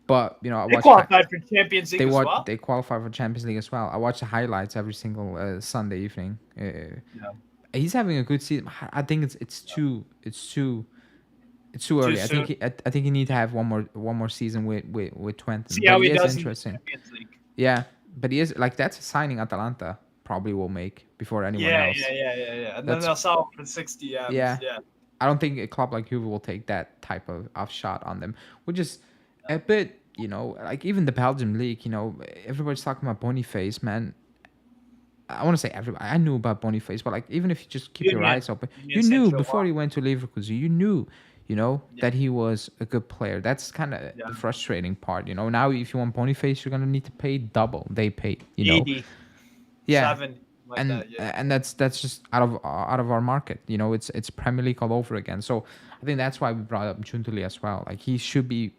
But I They watched. qualified for Champions League as well. They qualify for Champions League as well. I watch the highlights every single Sunday evening. Yeah. He's having a good season. I think it's too Too early. I think soon. I think he need to have one more season with Twente. See But how he he is does in the interesting. Champions League. Yeah, but he is like that's a signing Atalanta probably will make before anyone else. Yeah. And then That's they'll sell him for 60 M's. yeah. Yeah. I don't think a club like Juve will take that type of shot on them, which is a bit, like even the Belgium league. Everybody's talking about Boniface, man. I want to say everybody. I knew about Boniface, but like even if you just keep your Union. eyes open, Union you knew Central before One. he went to Leverkusen. You knew Yeah. that he was a good player. That's kind of Yeah. the frustrating part. Now if you want Boniface, you're gonna need to pay double they pay. 80, Yeah, 70, like and that. Yeah. and that's just out of our market. It's Premier League all over again. So I think that's why we brought up Juntuli as well. Like he should be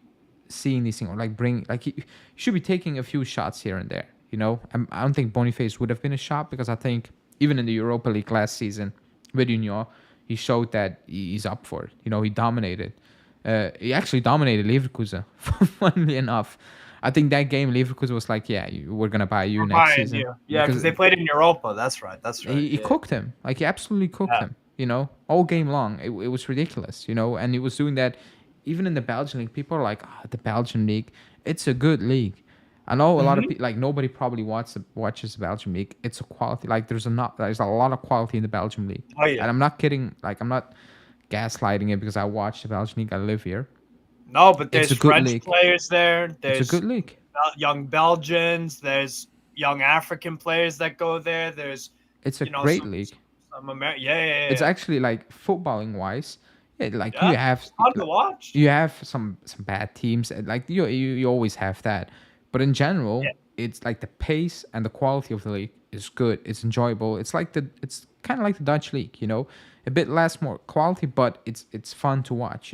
seeing these things, or like bring like he should be taking a few shots here and there. I don't think Boniface would have been a shot because I think even in the Europa League last season with Union, he showed that he's up for it. He dominated. He actually dominated Leverkusen. Funnily enough, I think that game Leverkusen was like, yeah, we're gonna buy you We're next buying season you. Yeah, because because they played in Europa. That's right. That's right. he Yeah. cooked him. Like he absolutely cooked Yeah. him. All game long. It was ridiculous. And he was doing that even in the Belgian league. People are like, the Belgian league, it's a good league. I know a lot of Hmm. people, like nobody probably watches the Belgian league. It's a quality. Like there's a lot of quality in the Belgian league, Oh yeah. and I'm not kidding. Like I'm not gaslighting it because I watch the Belgian league. I live here. No, but It's there's a good French league. players there. It's a There's good league. young Belgians. There's young African players that go there. There's It's a great some league. Yeah, yeah, yeah, It's yeah. actually like footballing wise, yeah, like Yeah, it's fun to watch. you have some bad teams, and like you always have that, but in Yeah, general, it's like the pace and the quality of the league is good. It's enjoyable. It's kind of like the Dutch league, a bit less more quality, but it's fun to watch.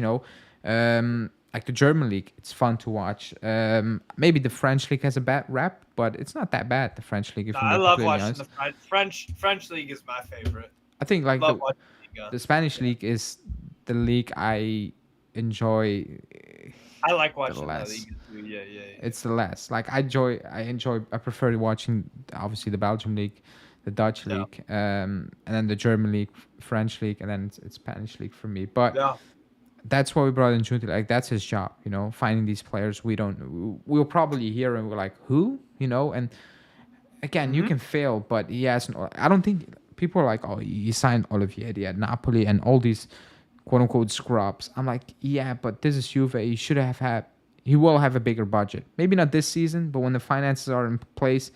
Like the German league, it's fun to watch. Maybe the French league has a bad rap, but it's not that bad. The French league, no, if I'm I being love completely watching honest. the French league is my favorite. I think like Love the watching Liga. the Spanish Yeah, league is the league I enjoy I like the watching La less. Liga too. Yeah, yeah, yeah. It's the less. Like I prefer watching obviously the Belgium league, the Dutch Yeah, league, and then the German league, French league, and then it's Spanish league for me. But yeah. that's why we brought in Junti. Like that's his job, finding these players we'll probably hear and we're like, who, and again, you Hmm. can fail, but he hasn't. I don't think people are like, oh, he signed Olivieri at Napoli and all these quote unquote scrubs. I'm like, yeah, but this is Juve. He should have had. He will have a bigger budget. Maybe not this season, but when the finances are in place,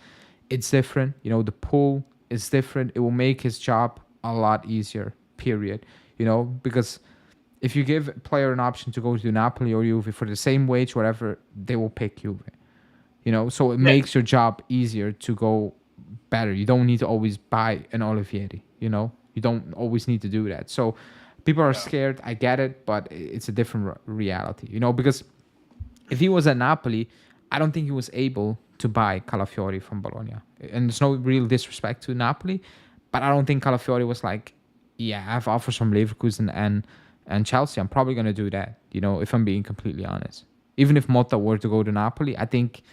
it's different. The pool is different. It will make his job a lot easier. Period. Because if you give a player an option to go to Napoli or Juve for the same wage, whatever, they will pick Juve. So it Yeah, makes your job easier to go better. You don't need to always buy an Olivieri. You don't always need to do that. So people are yeah, scared. I get it, but it's a different reality. Because if he was at Napoli, I don't think he was able to buy Calafiori from Bologna. And there's no real disrespect to Napoli, but I don't think Calafiori was like, yeah, I have offers from Leverkusen and Chelsea. I'm probably gonna do that. If I'm being completely honest. Even if Motta were to go to Napoli, I think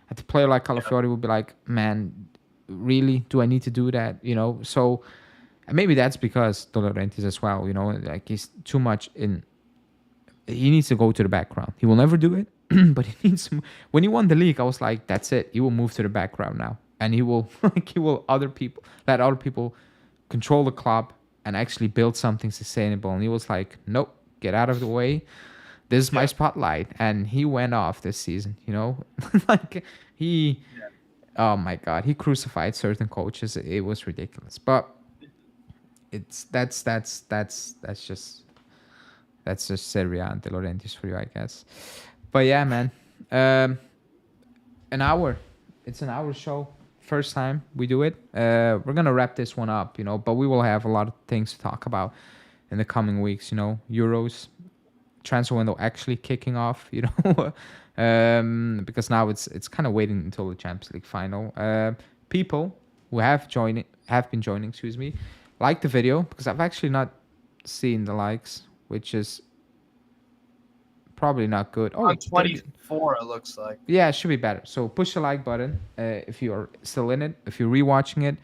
a player like yeah. Calafiori would be like, man, really? Do I need to do that? So and maybe that's because De Laurentiis as well. Like he's too much in. He needs to go to the background. He will never do it, but he needs. When he won the league, I was like, that's it. He will move to the background now, and he will let other people control the club and actually build something sustainable. And he was like, nope, get out of the way. This is my Yeah. spotlight, and he went off this season. Like he, Yeah. oh my god, he crucified certain coaches. It was ridiculous, but it's that's just Serie A and De Laurentiis for you, I guess. But yeah, man, um, an hour. It's an hour show. First time we do it. We're gonna wrap this one up, but we will have a lot of things to talk about in the coming weeks. Euros, transfer window actually kicking off. Because now it's kind of waiting until the Champions League final. People who have been joining, excuse me, like the video because I've actually not seen the likes, which is probably not good. Oh, On wait, 24, it looks like. yeah, it should be better. So push the like button if you are still in it. If you're rewatching it,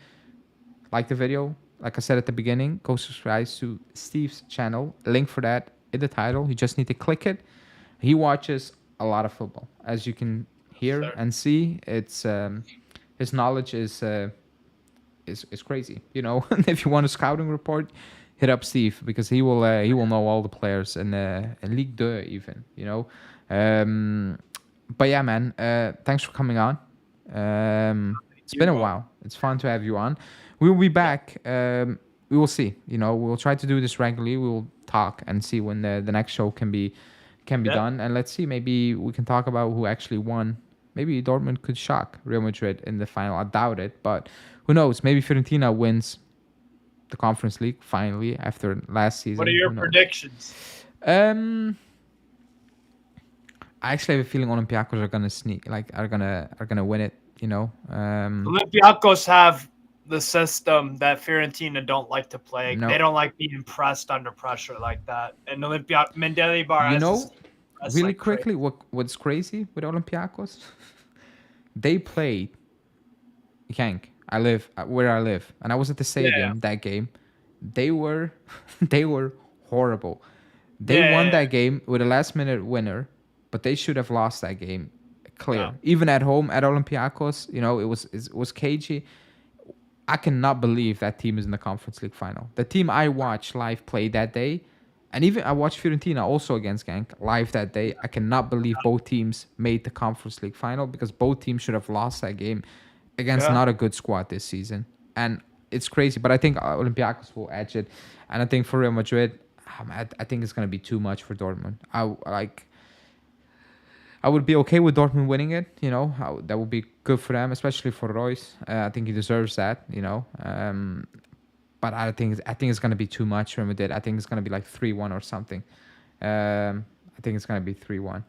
like the video. Like I said at the beginning, go subscribe to Steve's channel. Link for that in the title. You just need to click it. He watches a lot of football, as you can hear Sir. and see. It's his knowledge is crazy. If you want a scouting report, hit up Steve because he will know all the players in Ligue 2 even. Um, but yeah, man. Thanks for coming on. It's been You a will. while. It's fun to have you on. We will be back. We will see. We'll try to do this regularly. We will talk and see when the next show can be Yeah. done. And let's see, maybe we can talk about who actually won. Maybe Dortmund could shock Real Madrid in the final. I doubt it, but who knows? Maybe Fiorentina wins the Conference League finally after last What are season. your Who knows? predictions? Um, I actually have a feeling Olympiacos are gonna sneak, like are gonna win it. You know. Olympiacos have the system that Fiorentina don't like to play. They No, don't like being pressed under pressure like that. And Mendeli Bar you has this know, press really like crazy. quickly, what's crazy with Olympiacos? They played Genk. I live where I live, and I was at the Yeah, stadium that game. They were, they were horrible. They won yeah, that game with a last minute winner, but they should have lost that game yeah. clear. Even at home at Olympiacos, it was cagey. I cannot believe that team is in the Conference League final. The team I watched live play that day, and even I watched Fiorentina also against Genk live that day. I cannot believe both teams made the Conference League final because both teams should have lost that game against Yeah. not a good squad this season. And it's crazy, but I think Olympiacos will edge it. And I think for Real Madrid, I think it's going to be too much for Dortmund. I would be okay with Dortmund winning it. That would be good for them, especially for Royce. I think he deserves that. But I think it's gonna be too much for Madrid. I think it's gonna be like 3-1 or something. I think it's gonna be 3-1.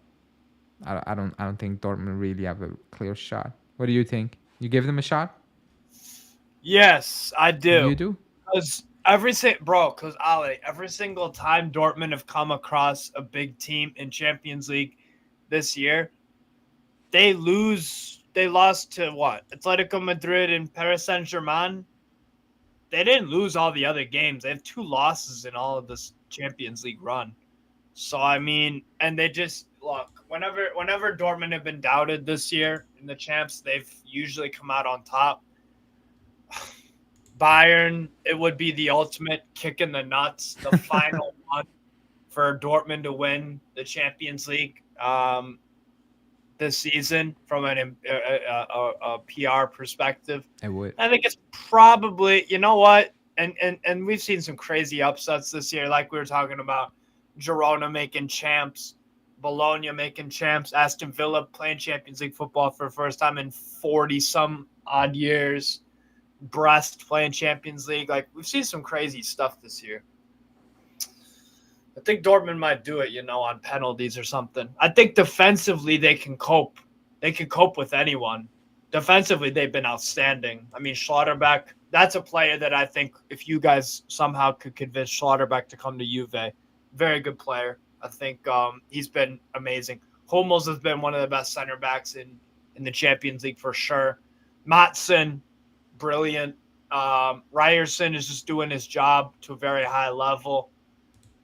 I don't think Dortmund really have a clear shot. What do you think? You give them a shot? Yes, I You do. do? Because because Ali, every single time Dortmund have come across a big team in Champions League this year, they lose. They lost to what? Atletico Madrid and Paris Saint Germain. They didn't lose all the other games. They have 2 losses in all of this Champions League run. So I mean, and they just look whenever Dortmund have been doubted this year in the champs, they've usually come out on top. Bayern, it would be the ultimate kick in the nuts, the final one for Dortmund to win the Champions League this season from a PR perspective. I would. I think it's probably, you know what, and we've seen some crazy upsets this year, like we were talking about Girona making champs, Bologna making champs, Aston Villa playing Champions League football for the first time in 40 some odd years. Brest playing Champions League. Like we've seen some crazy stuff this year. I think Dortmund might do it, on penalties or something. I think defensively they can cope. They can cope with anyone. Defensively, they've been outstanding. I mean, Schlotterbeck, that's a player that I think if you guys somehow could convince Schlotterbeck to come to Juve, very good player. I think he's been amazing. Hummels has been one of the best center backs in the Champions League for sure. Matson, brilliant. Ryerson is just doing his job to a very high level.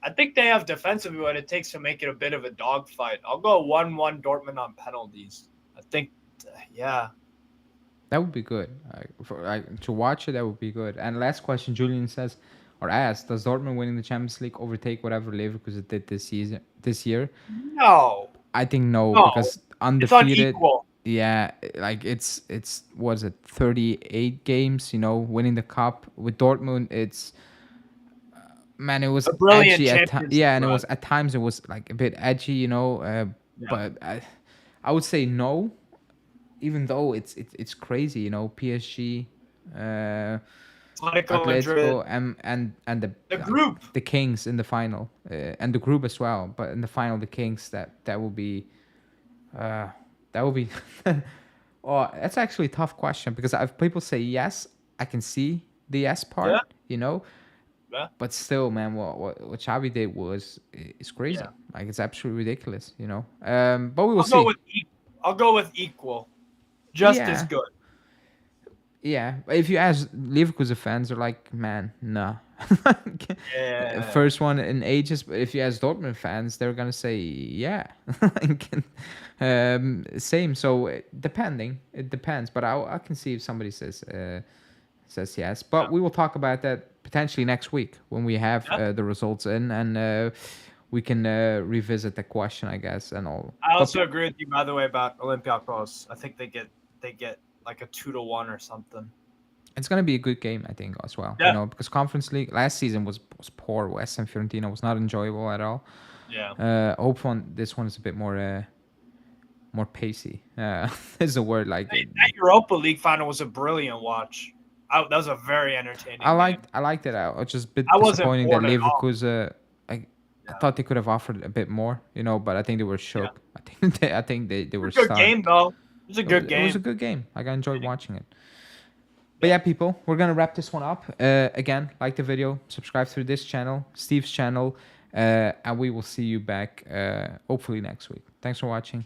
I think they have defensively what it takes to make it a bit of a dogfight. I'll go 1-1 Dortmund on penalties. I think, yeah. That would be good. To watch it, that would be good. And last question, Julian says or asks, does Dortmund winning the Champions League overtake whatever Leverkusen did this year? No, I think no, no. because It's undefeated. unequal. Yeah, like it's was it 38 games? Winning the cup with Dortmund. It's man, it was A brilliant edgy Champions League yeah, and it run. was at times it was like a bit edgy. Yeah. But I would say no, even though it's crazy. PSG. Atletico Madrid. Atletico and The group. the Kings in the final and the group as well. But in the final, the Kings that will be uh, that will be. Oh, that's actually a tough question because if people say yes, I can see the yes Yeah. part, Yeah. but still, man, what Xavi did is crazy. Yeah. Like it's absolutely ridiculous. But we will I'll go see. with I'll go with equal. Just as Yeah, good. yeah. If you ask Leverkusen fans, they're like, man, nah. Yeah. First one in ages. But if you ask Dortmund fans, they're gonna say, yeah. Same. So it depends. But I can see if somebody says yes. But we will talk about that potentially next week when we have Yeah. the results in and we can revisit the question, I guess, and all. I But also agree with you, by the way, about Olympiacos. I think they get like a 2-1 or something. It's gonna be a good game, I think, as well. Yeah, Because Conference League last season was poor. West Ham Fiorentina was not enjoyable at all. yeah. Hope this one is a bit more pacey. Is a word like it. That Europa League final was a brilliant watch. That was a very entertaining game. I liked it out. It's just a bit I wasn't disappointing that bored at all. Leverkusen. I Yeah, thought they could have offered a bit more, but I think they were yeah. shook. I think they It were was a good stunned. game though. It was a good It was a game. good game. Like I enjoyed watching it. But Yeah. yeah, people, we're gonna wrap this one up. Again, like the video, subscribe to this channel, Steve's channel, and we will see you back hopefully next week. Thanks for watching.